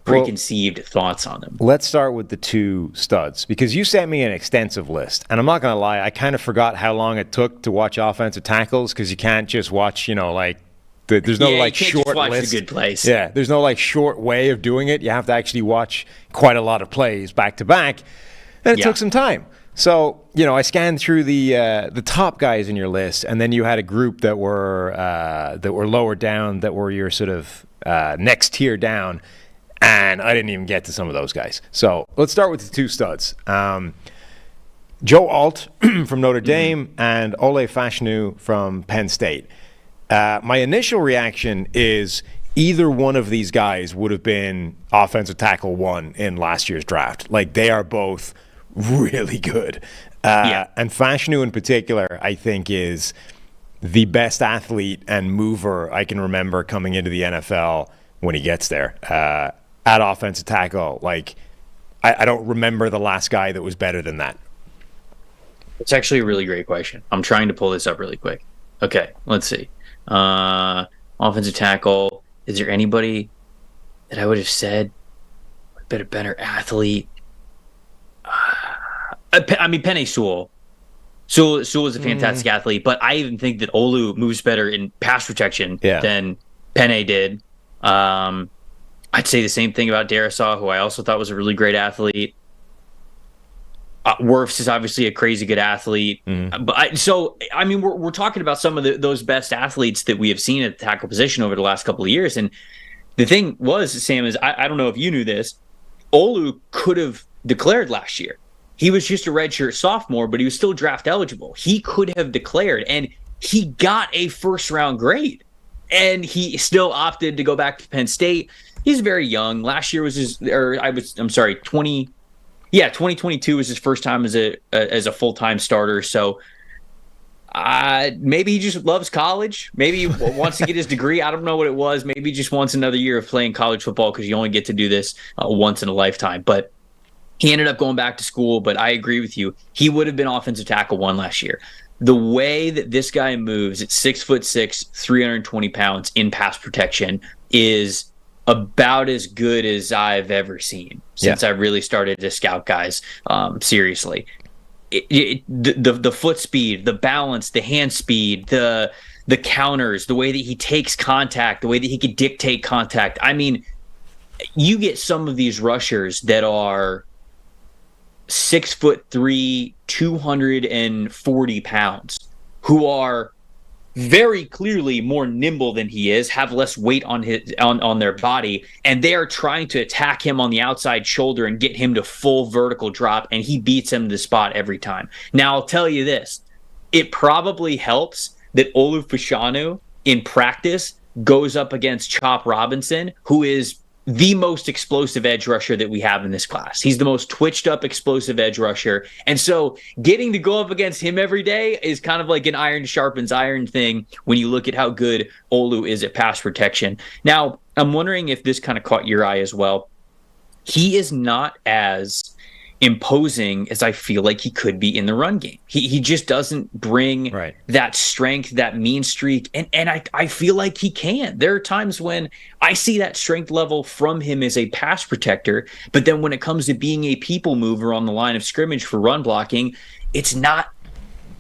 preconceived thoughts on them. Let's start with the two studs, because you sent me an extensive list, and I'm not going to lie, I kind of forgot how long it took to watch offensive tackles, because you can't just watch, there's no short list. The good plays. Yeah, there's no short way of doing it. You have to actually watch quite a lot of plays back to back, and it took some time. So, I scanned through the top guys in your list, and then you had a group that were lower down, that were your sort of next tier down, and I didn't even get to some of those guys. So let's start with the two studs. Joe Alt from Notre Dame and Ole Fashanu from Penn State. My initial reaction is either one of these guys would have been offensive tackle 1 in last year's draft. They are both really good. And Fashanu in particular, I think, is the best athlete and mover I can remember coming into the NFL when he gets there. At offensive tackle, I don't remember the last guy that was better than that. It's actually a really great question. I'm trying to pull this up really quick. Okay, let's see. Offensive tackle. Is there anybody that I would have said a better athlete? Penei Sewell. Sewell is a fantastic athlete, but I even think that Olu moves better in pass protection than Penei did. I'd say the same thing about Darisaw, who I also thought was a really great athlete. Wirfs is obviously a crazy good athlete. But we're talking about some of those best athletes that we have seen at the tackle position over the last couple of years. And the thing was, Sam, is I don't know if you knew this, Olu could have declared last year. He was just a redshirt sophomore, but he was still draft eligible. He could have declared, and he got a first-round grade. And he still opted to go back to Penn State. He's very young. Last year was 2022 was his first time as a full-time starter. So maybe he just loves college. Maybe he wants to get his degree. I don't know what it was. Maybe he just wants another year of playing college football, because you only get to do this once in a lifetime. But he ended up going back to school. But I agree with you. He would have been offensive tackle 1 last year. The way that this guy moves at 6'6", 320 pounds in pass protection is about as good as I've ever seen since I really started to scout guys seriously. The foot speed, the balance, the hand speed, the counters, the way that he takes contact, the way that he could dictate contact. I mean, you get some of these rushers that are 6'3", 240 pounds, who are very clearly more nimble than he is, have less weight on their body, and they are trying to attack him on the outside shoulder and get him to full vertical drop, and he beats him to the spot every time. Now, I'll tell you this. It probably helps that Olu Fashanu in practice goes up against Chop Robinson, who is the most explosive edge rusher that we have in this class. He's the most twitched up, explosive edge rusher. And so getting to go up against him every day is kind of like an iron sharpens iron thing when you look at how good Olu is at pass protection. Now, I'm wondering if this kind of caught your eye as well. He is not as imposing as I feel like he could be in the run game. He just doesn't bring that strength, that mean streak, and I feel like he can. There are times when I see that strength level from him as a pass protector, but then when it comes to being a people mover on the line of scrimmage for run blocking, it's not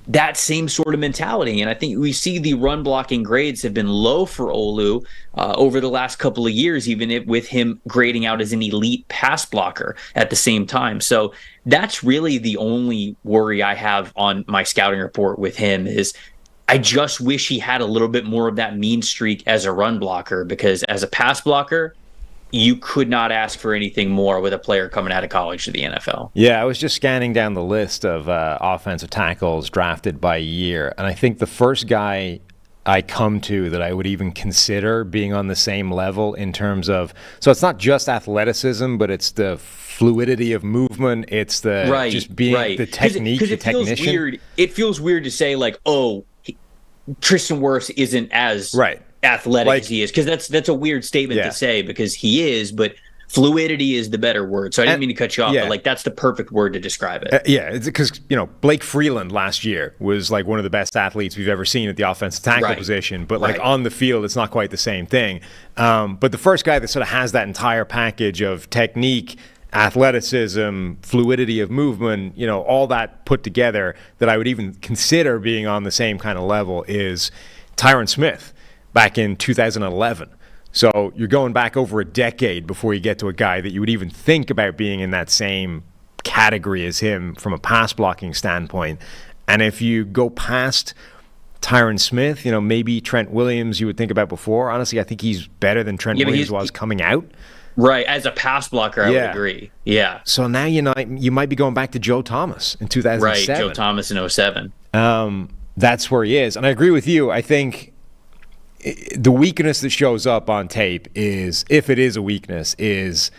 that same sort of mentality. And I think we see the run blocking grades have been low for Olu over the last couple of years, even with him grading out as an elite pass blocker at the same time. So that's really the only worry I have on my scouting report with him is I just wish he had a little bit more of that mean streak as a run blocker, because as a pass blocker, you could not ask for anything more with a player coming out of college to the NFL. Yeah, I was just scanning down the list of offensive tackles drafted by year, and I think the first guy I come to that I would even consider being on the same level in terms of, so it's not just athleticism, but it's the fluidity of movement, it's the just being the technique, the technician. It feels weird to say like, oh, Tristan Wirfs isn't as athletic as he is, because that's a weird statement to say, because he is, but fluidity is the better word. So I didn't mean to cut you off, but like that's the perfect word to describe it. It's because Blake Freeland last year was like one of the best athletes we've ever seen at the offensive tackle position, but like on the field it's not quite the same thing. But the first guy that sort of has that entire package of technique, athleticism, fluidity of movement, all that put together, that I would even consider being on the same kind of level is Tyron Smith back in 2011. So you're going back over a decade before you get to a guy that you would even think about being in that same category as him from a pass blocking standpoint. And if you go past Tyron Smith, maybe Trent Williams you would think about before. Honestly, I think he's better than Trent Williams was coming out. Right, as a pass blocker, I would agree. Yeah. So now you might be going back to Joe Thomas in 2007. Right, Joe Thomas in 2007. That's where he is. And I agree with you. I think the weakness that shows up on tape is, if it is a weakness, is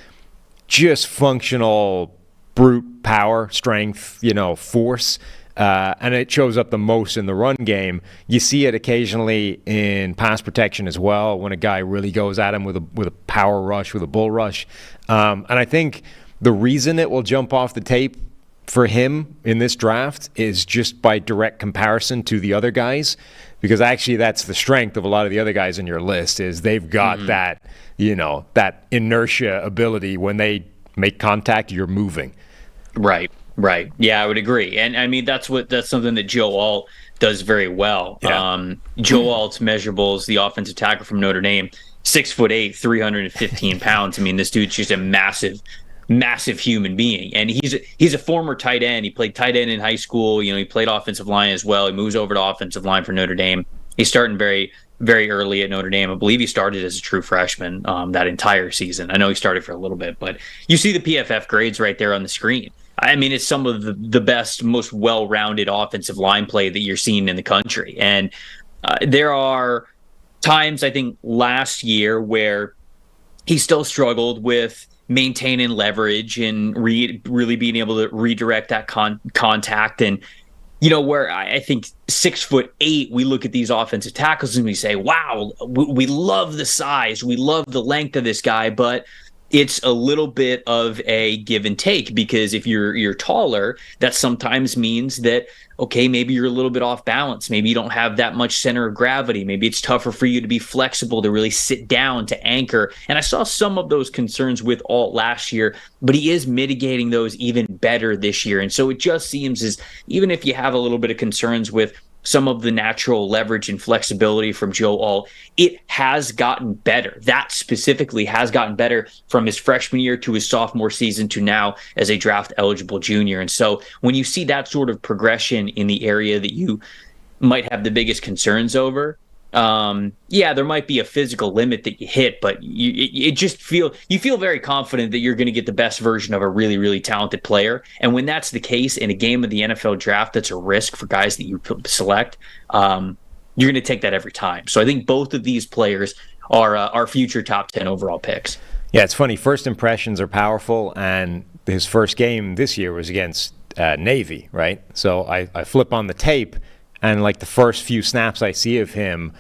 just functional brute power, strength, force. And it shows up the most in the run game. You see it occasionally in pass protection as well, when a guy really goes at him with a power rush, with a bull rush. And I think the reason it will jump off the tape for him in this draft is just by direct comparison to the other guys, because actually that's the strength of a lot of the other guys in your list, is they've got that, that inertia ability. When they make contact, you're moving. Right. Yeah, I would agree. And I mean, that's something that Joe Alt does very well. Yeah. Joe Alt's measurables, the offensive tackle from Notre Dame, 6'8", 315 pounds. I mean, this dude's just a massive human being. And he's a former tight end. He played tight end in high school. He played offensive line as well. He moves over to offensive line for Notre Dame. He's starting very, very early at Notre Dame. I believe he started as a true freshman that entire season. I know he started for a little bit, but you see the PFF grades right there on the screen. I mean, it's some of the best, most well-rounded offensive line play that you're seeing in the country. And there are times, I think, last year where he still struggled with maintaining leverage and really being able to redirect that contact. And, where I think 6'8", we look at these offensive tackles and we say, wow, we love the size. We love the length of this guy, but it's a little bit of a give and take, because if you're taller, that sometimes means that, okay, maybe you're a little bit off balance. Maybe you don't have that much center of gravity. Maybe it's tougher for you to be flexible, to really sit down, to anchor. And I saw some of those concerns with Alt last year, but he is mitigating those even better this year. And so it just seems as, even if you have a little bit of concerns with some of the natural leverage and flexibility from Joe Alt, it has gotten better. That specifically has gotten better from his freshman year to his sophomore season to now as a draft eligible junior. And so when you see that sort of progression in the area that you might have the biggest concerns over, there might be a physical limit that you hit, but you feel very confident that you're going to get the best version of a really, really talented player. And when that's the case in a game of the NFL draft, that's a risk for guys that you select. You're going to take that every time. So I think both of these players are future top 10 overall picks. Yeah, it's funny. First impressions are powerful, and his first game this year was against Navy, right? So I flip on the tape, and like the first few snaps I see of him,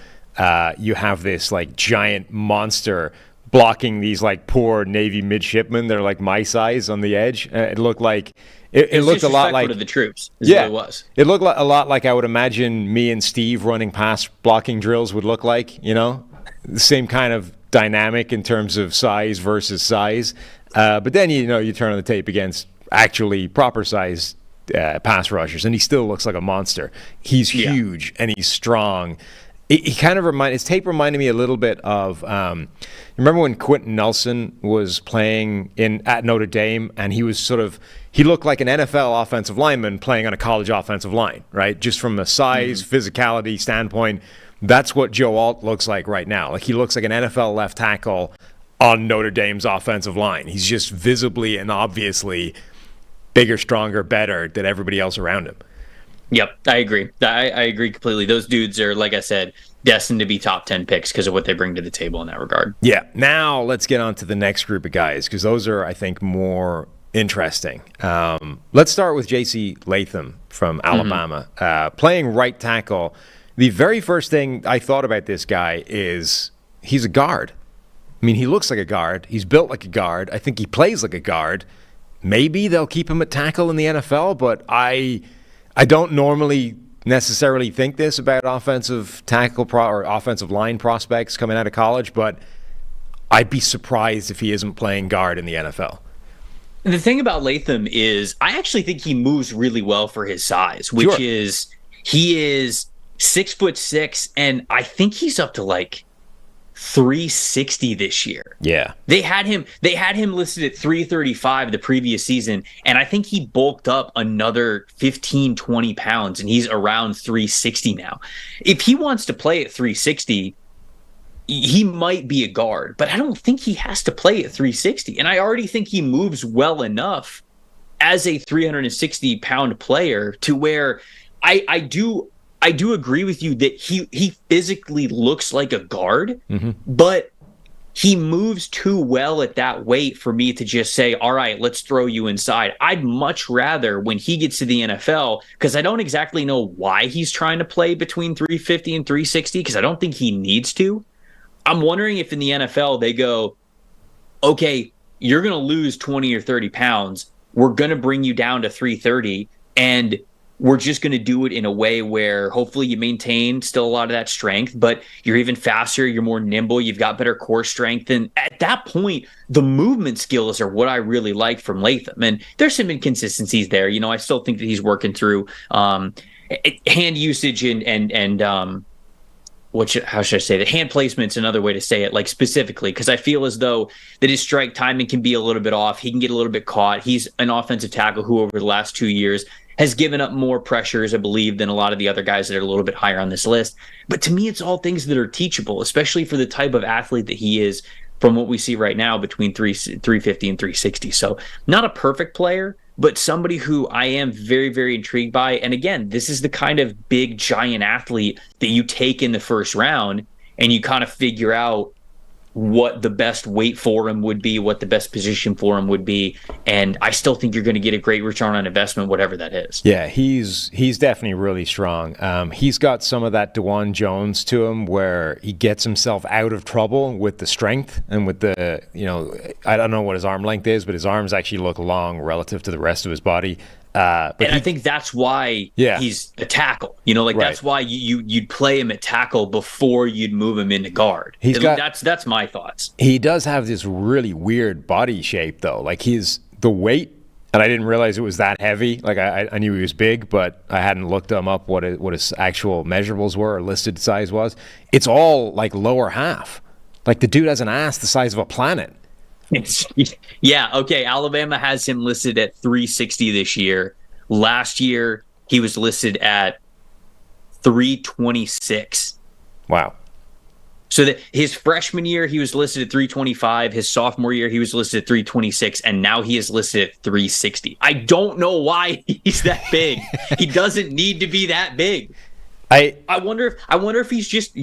you have this like giant monster blocking these like poor Navy midshipmen. They're like my size on the edge. It looked like it looked a lot like to the troops. Yeah, what it was. It looked a lot like I would imagine me and Steve running pass blocking drills would look like. You know, the same kind of dynamic in terms of size versus size. But then you turn on the tape against actually proper size pass rushers, and he still looks like a monster. He's huge and he's strong. He kind of his tape reminded me a little bit of, remember when Quentin Nelson was playing at Notre Dame, and he looked like an NFL offensive lineman playing on a college offensive line, right? Just from a size, physicality standpoint, that's what Joe Alt looks like right now. Like he looks like an NFL left tackle on Notre Dame's offensive line. He's just visibly and obviously bigger, stronger, better than everybody else around him. Yep, I agree. I agree completely. Those dudes are, like I said, destined to be top 10 picks because of what they bring to the table in that regard. Yeah. Now let's get on to the next group of guys because those are, I think, more interesting. Let's start with J.C. Latham from Alabama. Playing right tackle. The very first thing I thought about this guy is he's a guard. I mean, he looks like a guard. He's built like a guard. I think he plays like a guard. Maybe they'll keep him at tackle in the NFL, but I don't normally necessarily think this about offensive tackle or offensive line prospects coming out of college, but I'd be surprised if he isn't playing guard in the NFL. The thing about Latham is I actually think he moves really well for his size, which is he is 6'6", and I think he's up to like 360 this year. Yeah. They had him listed at 335 the previous season, and I think he bulked up another 15-20 pounds, and he's around 360 now. If he wants to play at 360, he might be a guard, but I don't think he has to play at 360. And I already think he moves well enough as a 360 pound player to where I do agree with you that he physically looks like a guard, but he moves too well at that weight for me to just say, all right, let's throw you inside. I'd much rather when he gets to the NFL, because I don't exactly know why he's trying to play between 350 and 360, because I don't think he needs to. I'm wondering if in the NFL they go, okay, you're going to lose 20 or 30 pounds. We're going to bring you down to 330, and we're just going to do it in a way where hopefully you maintain still a lot of that strength, but you're even faster, you're more nimble, you've got better core strength. And at that point, the movement skills are what I really like from Latham. And there's some inconsistencies there. You know, I still think that he's working through hand usage and how should I say that? Hand placement's another way to say it, like specifically, because I feel as though that his strike timing can be a little bit off. He can get a little bit caught. He's an offensive tackle who over the last 2 years has given up more pressures, I believe, than a lot of the other guys that are a little bit higher on this list. But to me, it's all things that are teachable, especially for the type of athlete that he is from what we see right now between 350 and 360. So not a perfect player, but somebody who I am very, very intrigued by. And again, this is the kind of big, giant athlete that you take in the first round and you kind of figure out what the best weight for him would be, what the best position for him would be. And I still think you're going to get a great return on investment, whatever that is. Yeah, he's definitely really strong. He's got some of that DeJuan Jones to him where he gets himself out of trouble with the strength and with the, I don't know what his arm length is, but his arms actually look long relative to the rest of his body. I think that's why he's a tackle. That's why you'd play him at tackle before you'd move him into guard. That's my thoughts. He does have this really weird body shape, though. Like the weight, and I didn't realize it was that heavy. Like I knew he was big, but I hadn't looked him up what his actual measurables were or listed size was. It's all like lower half. Like the dude has an ass the size of a planet. Okay. Alabama has him listed at 360 this year. Last year, he was listed at 326. Wow. So that his freshman year, he was listed at 325. His sophomore year, he was listed at 326. And now he is listed at 360. I don't know why he's that big. He doesn't need to be that big. I wonder if he's just,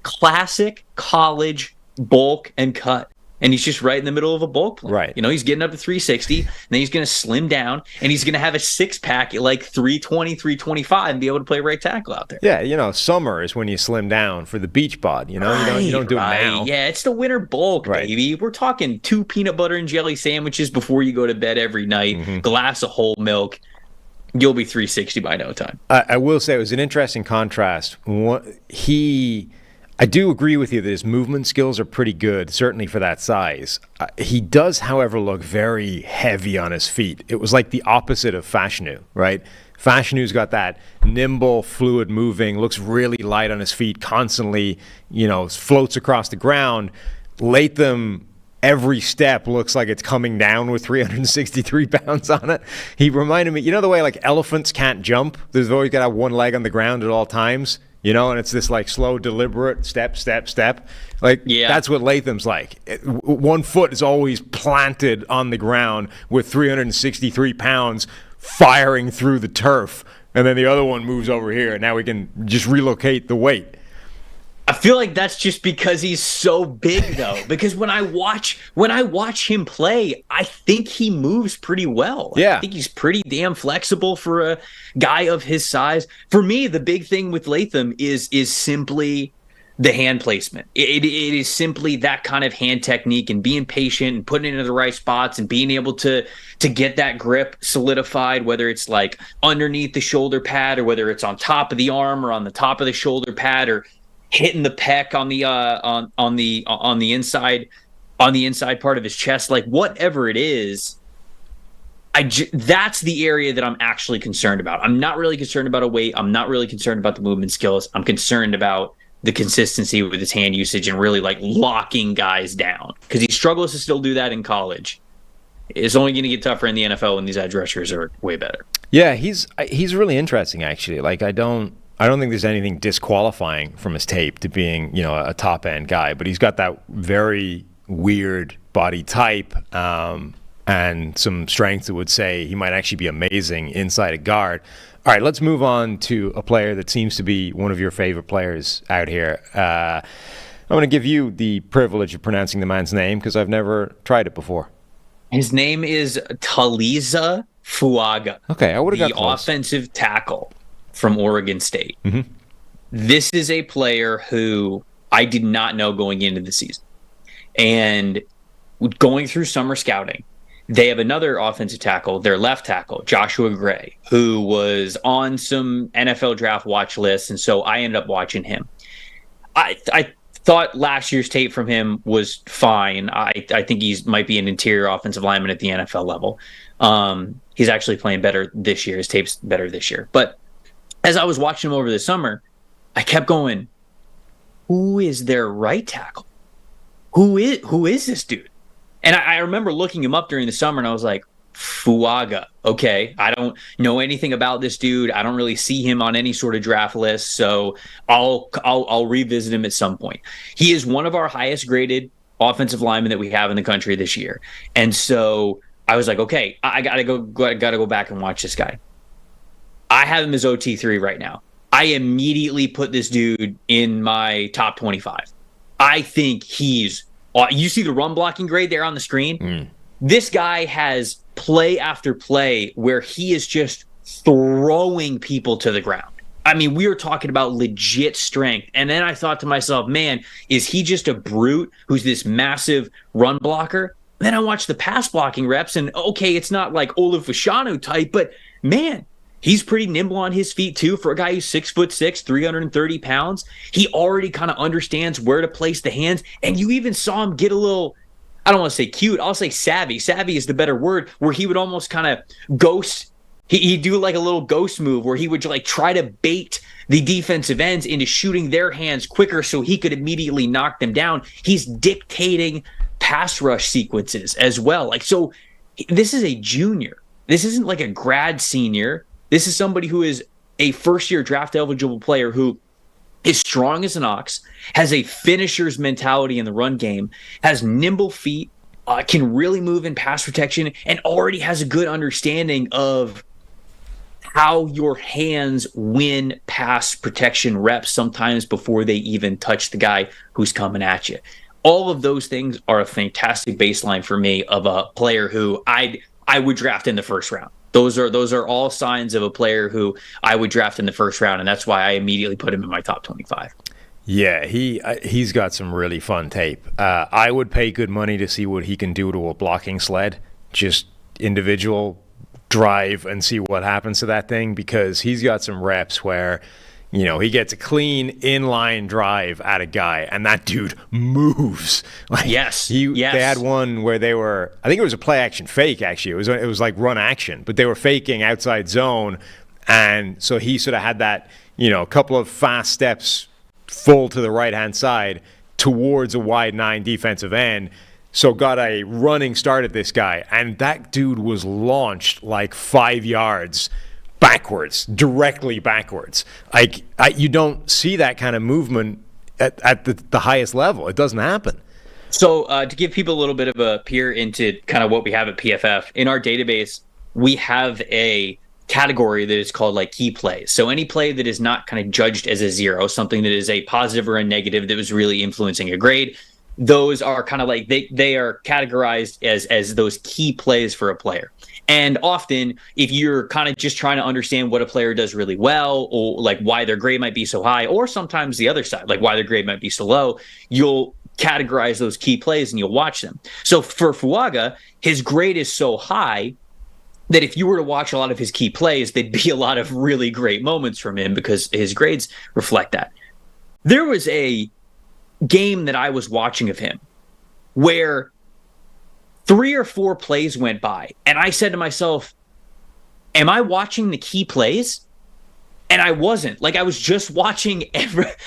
classic college bulk and cut. and he's just right in the middle of a bulk plan. Right. He's getting up to 360, and then he's going to slim down, and he's going to have a six-pack at like 320, 325 and be able to play right tackle out there. Yeah, summer is when you slim down for the beach bod. You don't do it now. Yeah, it's the winter bulk, baby. We're talking 2 peanut butter and jelly sandwiches before you go to bed every night, glass of whole milk. You'll be 360 by no time. I will say it was an interesting contrast. I do agree with you that his movement skills are pretty good, certainly for that size. He does, however, look very heavy on his feet. It was like the opposite of Fashanu, right? Fashanu's got that nimble, fluid moving, looks really light on his feet, constantly, floats across the ground. Latham, every step looks like it's coming down with 363 pounds on it. He reminded me, the way like elephants can't jump? They've always got to have one leg on the ground at all times. And it's this like slow, deliberate step. That's what Latham's like. One foot is always planted on the ground with 363 pounds firing through the turf. And then the other one moves over here. And now we can just relocate the weight. I feel like that's just because he's so big, though. Because when I watch him play, I think he moves pretty well. Yeah. I think he's pretty damn flexible for a guy of his size. For me, the big thing with Latham is simply the hand placement. It is simply that kind of hand technique and being patient and putting it in the right spots and being able to get that grip solidified, whether it's like underneath the shoulder pad or whether it's on top of the arm or on the top of the shoulder pad or hitting the pec on the inside part of his chest, like whatever it is. That's the area that I'm actually concerned about. I'm not really concerned about a weight. I'm not really concerned about the movement skills. I'm concerned about the consistency with his hand usage and really like locking guys down, because he struggles to still do that in college. It's only going to get tougher in the NFL when these edge rushers are way better. Yeah, he's really interesting actually. Like I don't think there's anything disqualifying from his tape to being, a top-end guy, but he's got that very weird body type and some strength that would say he might actually be amazing inside a guard. All right, let's move on to a player that seems to be one of your favorite players out here. I'm going to give you the privilege of pronouncing the man's name because I've never tried it before. His name is Taliza Fuaga. Okay, I would have got the close. Offensive tackle from Oregon State. Mm-hmm. This is a player who I did not know going into the season. And going through summer scouting, they have another offensive tackle, their left tackle, Joshua Gray, who was on some NFL draft watch lists, and so I ended up watching him. I thought last year's tape from him was fine. I think he's might be an interior offensive lineman at the NFL level. He's actually playing better this year. His tape's better this year. But as I was watching him over the summer, I kept going, who is their right tackle? Who is this dude? And I remember looking him up during the summer, and I was like, Fuaga. Okay, I don't know anything about this dude. I don't really see him on any sort of draft list, so I'll revisit him at some point. He is one of our highest graded offensive linemen that we have in the country this year, and so I was like, okay, I gotta go back and watch this guy. I have him as OT3 right now. I immediately put this dude in my top 25. I think he's... You see the run blocking grade there on the screen? This guy has play after play where he is just throwing people to the ground. I mean, we are talking about legit strength. And then I thought to myself, man, is he just a brute who's this massive run blocker? And then I watched the pass blocking reps, and okay, it's not like Olaf Fashanu type, but man, he's pretty nimble on his feet too. For a guy who's 6'6", 330 pounds, he already kind of understands where to place the hands. And you even saw him get a little, I don't want to say cute, I'll say savvy. Savvy is the better word, where he would almost kind of ghost. He'd do like a little ghost move where he would like try to bait the defensive ends into shooting their hands quicker so he could immediately knock them down. He's dictating pass rush sequences as well. Like, so this is a junior. This isn't like a grad senior. This is somebody who is a first-year draft-eligible player who is strong as an ox, has a finisher's mentality in the run game, has nimble feet, can really move in pass protection, and already has a good understanding of how your hands win pass protection reps sometimes before they even touch the guy who's coming at you. all of those things are a fantastic baseline for me of a player who I would draft in the first round. Those are all signs of a player who I would draft in the first round, and that's why I immediately put him in my top 25. Yeah, he's got some really fun tape. I would pay good money to see what he can do to a blocking sled, just individual drive, and see what happens to that thing, because he's got some reps where, you know, he gets a clean inline drive at a guy, and that dude moves. Like, yes. They had one where they were, I think it was a play action fake, actually. It was like run action, but they were faking outside zone, and so he sort of had that, you know, a couple of fast steps full to the right-hand side towards a wide 9 defensive end. So got a running start at this guy, and that dude was launched like 5 yards backwards, directly backwards. Like, you don't see that kind of movement at the highest level. It doesn't happen. So to give people a little bit of a peer into kind of what we have at PFF, in our database, we have a category that is called like key plays. So any play that is not kind of judged as a 0, something that is a positive or a negative that was really influencing a grade, those are kind of like they are categorized as those key plays for a player. And often, if you're kind of just trying to understand what a player does really well, or like why their grade might be so high, or sometimes the other side, like why their grade might be so low, you'll categorize those key plays and you'll watch them. So for Fuaga, his grade is so high that if you were to watch a lot of his key plays, there'd be a lot of really great moments from him because his grades reflect that. There was a game that I was watching of him where 3 or 4 plays went by, and I said to myself, am I watching the key plays? And I wasn't. Like, I was just watching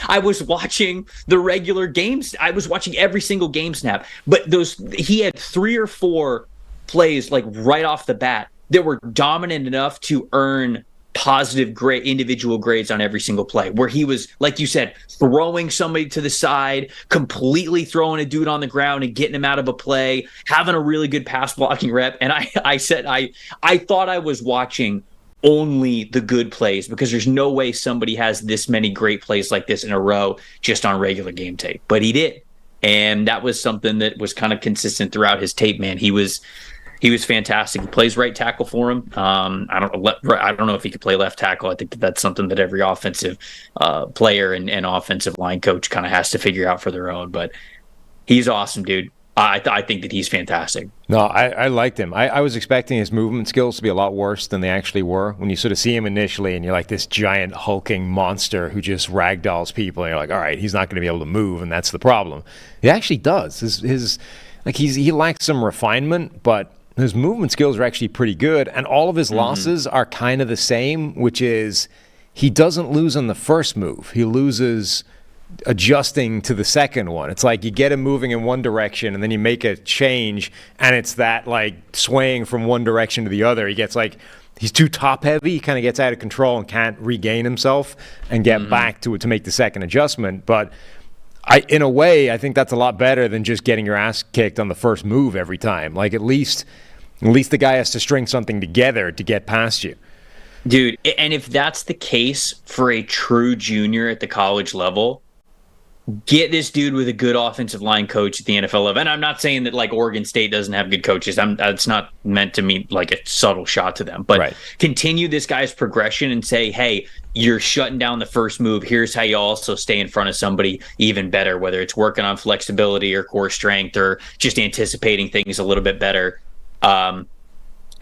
I was watching the regular games. I was watching every single game snap. But he had 3 or 4 plays, like, right off the bat that were dominant enough to earn positive individual grades on every single play, where he was, like you said, throwing somebody to the side, completely throwing a dude on the ground and getting him out of a play, having a really good pass blocking rep. And I said I thought I was watching only the good plays, because there's no way somebody has this many great plays like this in a row just on regular game tape. But he did. And that was something that was kind of consistent throughout his tape, man. He was fantastic. He plays right tackle for him. I don't know if he could play left tackle. I think that's something that every offensive player and offensive line coach kind of has to figure out for their own. But he's awesome, dude. I think that he's fantastic. No, I liked him. I was expecting his movement skills to be a lot worse than they actually were. When you sort of see him initially and you're like this giant hulking monster who just ragdolls people, and you're like, all right, he's not going to be able to move, and that's the problem. He actually does. He lacks some refinement, but his movement skills are actually pretty good, and all of his losses are kind of the same, which is he doesn't lose on the first move. He loses adjusting to the second one. It's like you get him moving in one direction, and then you make a change, and it's that like swaying from one direction to the other. He gets like, he's too top heavy. He kind of gets out of control and can't regain himself and get back to it to make the second adjustment. But in a way, I think that's a lot better than just getting your ass kicked on the first move every time. Like, at least the guy has to string something together to get past you. Dude, and if that's the case for a true junior at the college level, get this dude with a good offensive line coach at the NFL level. And I'm not saying that like Oregon State doesn't have good coaches. It's not meant to mean like a subtle shot to them. But Continue this guy's progression and say, hey, you're shutting down the first move. Here's how you also stay in front of somebody even better, whether it's working on flexibility or core strength or just anticipating things a little bit better. And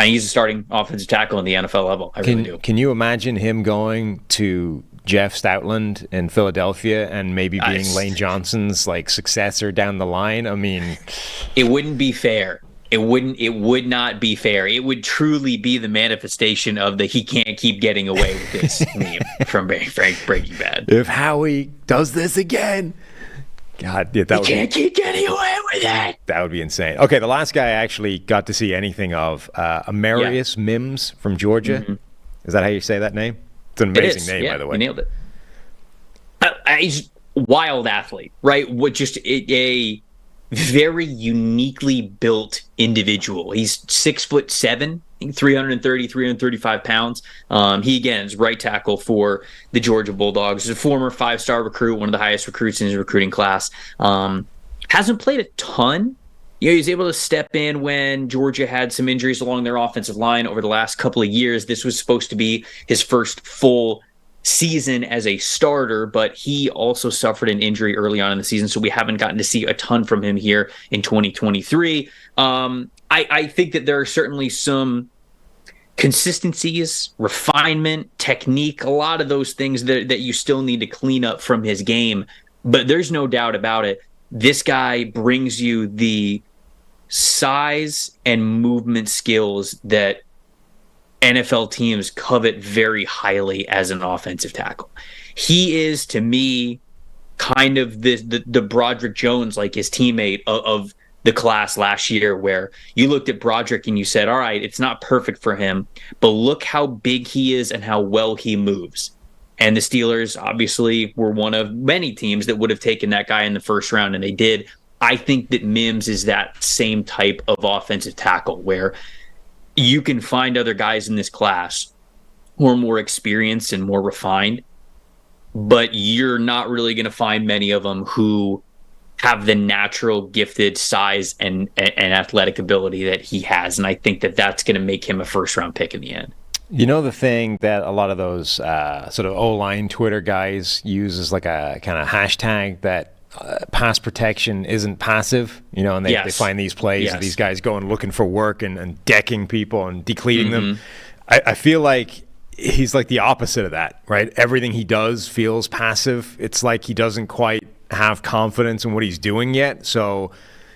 he's a starting offensive tackle in the NFL level. I really do. Can you imagine him going to Jeff Stoutland in Philadelphia and maybe being Lane Johnson's like successor down the line? I mean, it wouldn't be fair. It would not be fair. It would truly be the manifestation of the he can't keep getting away with this meme from Breaking Bad. If Howie does this again, God, yeah, you can't keep getting away with it. That would be insane. Okay, the last guy I actually got to see anything of, Amarius Mims from Georgia. Mm-hmm. Is that how you say that name? It's an amazing name, by the way. You nailed it. He's a wild athlete, right? Just a very uniquely built individual. He's 6'7", 330, 335 pounds. He, again, is right tackle for the Georgia Bulldogs. He's a former 5-star recruit, one of the highest recruits in his recruiting class. Hasn't played a ton. He was able to step in when Georgia had some injuries along their offensive line over the last couple of years. This was supposed to be his first full season as a starter, but he also suffered an injury early on in the season, so we haven't gotten to see a ton from him here in 2023. I think that there are certainly some consistencies, refinement, technique, a lot of those things that you still need to clean up from his game, but there's no doubt about it. This guy brings you the size and movement skills that NFL teams covet very highly as an offensive tackle. He is, to me, kind of the Broderick Jones, like his teammate of the class last year, where you looked at Broderick and you said, all right, it's not perfect for him, but look how big he is and how well he moves. And the Steelers obviously were one of many teams that would have taken that guy in the first round, and they did. I think that Mims is that same type of offensive tackle where you can find other guys in this class who are more experienced and more refined, but you're not really going to find many of them who have the natural gifted size and athletic ability that he has. And I think that that's going to make him a first-round pick in the end. You know, the thing that a lot of those sort of O-line Twitter guys use is like a kind of hashtag that pass protection isn't passive, you know, and they find these plays of these guys going looking for work and decking people and decleating them. I feel like he's like the opposite of that, right? Everything he does feels passive. It's like he doesn't quite have confidence in what he's doing yet, so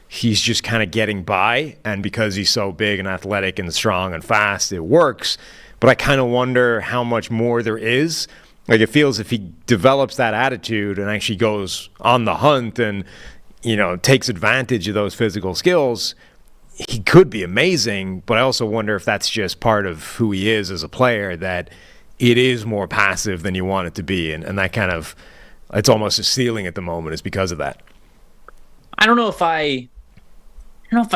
he's just kind of getting by, and because he's so big and athletic and strong and fast, it works. But I kind of wonder how much more there is. Like, it feels if he develops that attitude and actually goes on the hunt and, you know, takes advantage of those physical skills, he could be amazing. But I also wonder if that's just part of who he is as a player, that it is more passive than you want it to be. And that kind of, it's almost a ceiling at the moment is because of that. I don't know if I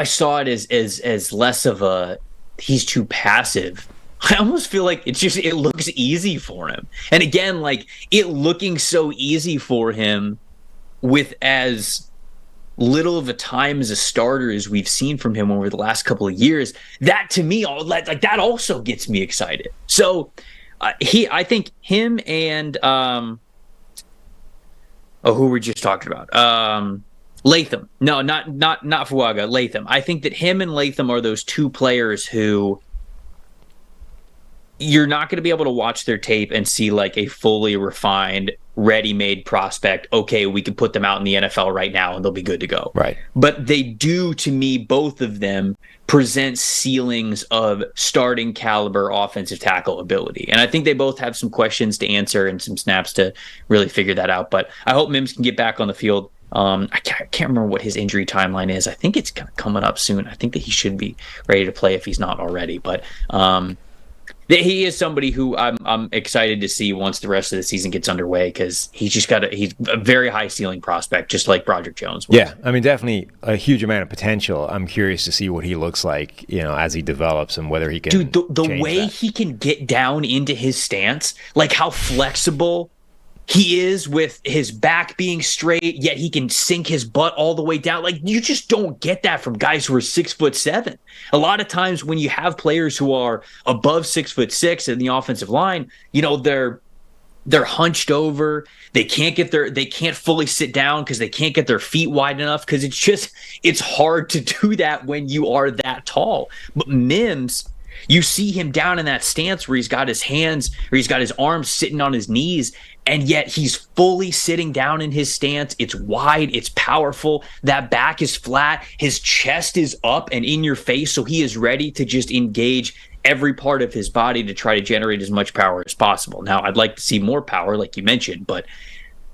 saw it as less of a he's too passive. I almost feel like it looks easy for him. And again, like, it looking so easy for him with as little of a time as a starter as we've seen from him over the last couple of years, that to me, like, that also gets me excited. So I think him and who we're just talking about, Latham. No, not Fuaga, Latham. I think that him and Latham are those two players who you're not going to be able to watch their tape and see like a fully refined, ready-made prospect. Okay, we can put them out in the NFL right now and they'll be good to go. Right. But they do, to me, both of them present ceilings of starting caliber offensive tackle ability. And I think they both have some questions to answer and some snaps to really figure that out. But I hope Mims can get back on the field. I can't remember what his injury timeline is. I think it's kind of coming up soon. I think that he should be ready to play if he's not already. But he is somebody who I'm excited to see once the rest of the season gets underway, because he's a very high ceiling prospect, just like Broderick Jones was. Yeah, I mean, definitely a huge amount of potential. I'm curious to see what he looks like, you know, as he develops and whether he can. Dude, the way he can get down into his stance, like how flexible he is with his back being straight, yet he can sink his butt all the way down. Like, you just don't get that from guys who are 6'7". A lot of times when you have players who are above 6'6" in the offensive line, you know, they're hunched over. They can't fully sit down because they can't get their feet wide enough, because it's hard to do that when you are that tall. But Mims, you see him down in that stance where he's got his hands, or he's got his arms sitting on his knees, and yet he's fully sitting down in his stance. It's wide, it's powerful. That back is flat. His chest is up and in your face, so he is ready to just engage every part of his body to try to generate as much power as possible. Now, I'd like to see more power, like you mentioned, but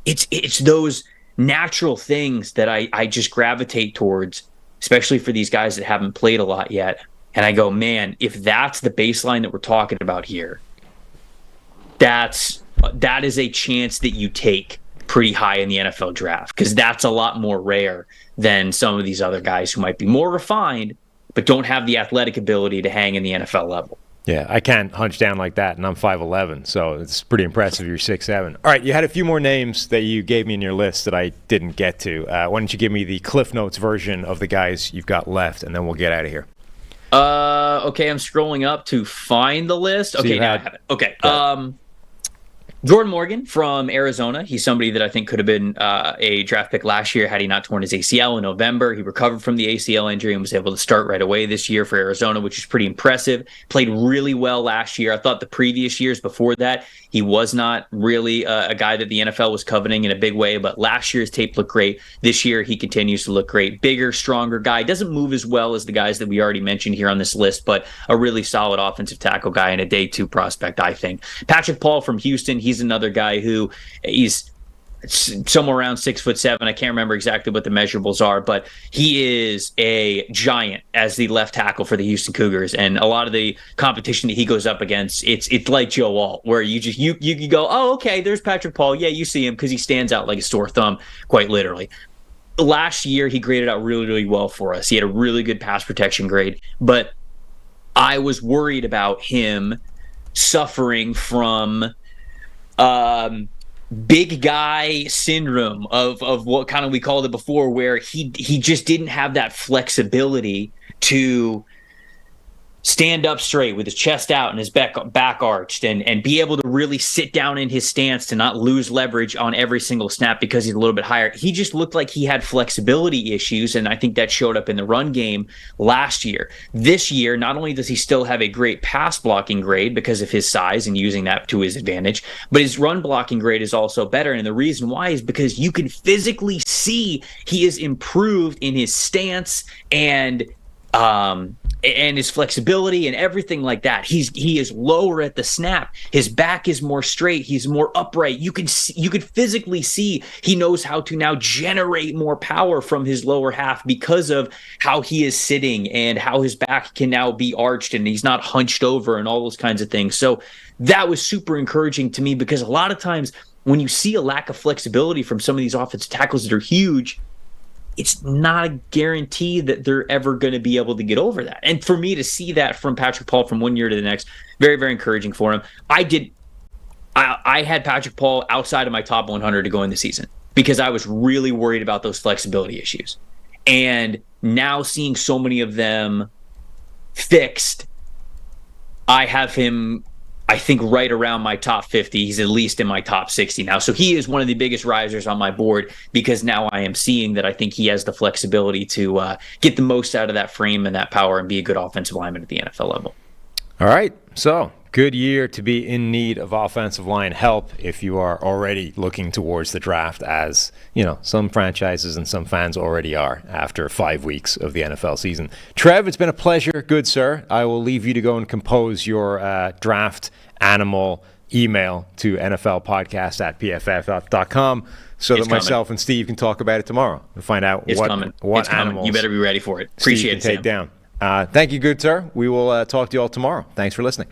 it's those natural things that I just gravitate towards, especially for these guys that haven't played a lot yet. And I go, man, if that's the baseline that we're talking about here, that is a chance that you take pretty high in the NFL draft, because that's a lot more rare than some of these other guys who might be more refined but don't have the athletic ability to hang in the NFL level. Yeah, I can't hunch down like that, and I'm 5'11", so it's pretty impressive you're 6'7". All right, you had a few more names that you gave me in your list that I didn't get to. Why don't you give me the Cliff Notes version of the guys you've got left, and then we'll get out of here. Okay, I'm scrolling up to find the list. So Okay, now I have it. Okay. Jordan Morgan from Arizona. He's somebody that I think could have been a draft pick last year had he not torn his ACL in November. He recovered from the ACL injury and was able to start right away this year for Arizona, which is pretty impressive. Played really well last year. I thought the previous years before that, he was not really a guy that the NFL was coveting in a big way, but last year's tape looked great. This year, he continues to look great. Bigger, stronger guy. Doesn't move as well as the guys that we already mentioned here on this list, but a really solid offensive tackle guy and a day 2 prospect, I think. Patrick Paul from Houston, he's another guy who he's somewhere around 6'7". I can't remember exactly what the measurables are, but he is a giant as the left tackle for the Houston Cougars. And a lot of the competition that he goes up against, it's like Joe Alt, where you go, oh, okay, there's Patrick Paul. Yeah, you see him because he stands out like a sore thumb, quite literally. Last year, he graded out really, really well for us. He had a really good pass protection grade, but I was worried about him suffering from big guy syndrome of what kind of we called it before, where he just didn't have that flexibility to stand up straight with his chest out and his back arched and be able to really sit down in his stance to not lose leverage on every single snap because he's a little bit higher. He just looked like he had flexibility issues, and I think that showed up in the run game last year. This year, not only does he still have a great pass blocking grade because of his size and using that to his advantage, but his run blocking grade is also better. And the reason why is because you can physically see he is improved in his stance and his flexibility and everything like that. He is lower at the snap. His back is more straight. He's more upright. You could physically see he knows how to now generate more power from his lower half because of how he is sitting and how his back can now be arched and he's not hunched over and all those kinds of things. So that was super encouraging to me, because a lot of times when you see a lack of flexibility from some of these offensive tackles that are huge, it's not a guarantee that they're ever going to be able to get over that. And for me to see that from Patrick Paul from one year to the next, very, very encouraging for him. I had Patrick Paul outside of my top 100 to go in the season because I was really worried about those flexibility issues. And now seeing so many of them fixed, I have him, I think, right around my top 50. He's at least in my top 60 now. So he is one of the biggest risers on my board because now I am seeing that I think he has the flexibility to get the most out of that frame and that power and be a good offensive lineman at the NFL level. All right, so good year to be in need of offensive line help if you are already looking towards the draft, as you know some franchises and some fans already are after 5 weeks of the NFL season. Trev, it's been a pleasure, good sir. I will leave you to go and compose your draft animal email to nflpodcast@pff.com so that myself and Steve can talk about it tomorrow and find out what animals you better be ready for it. Appreciate it, take down. Thank you, good sir. We will talk to you all tomorrow. Thanks for listening.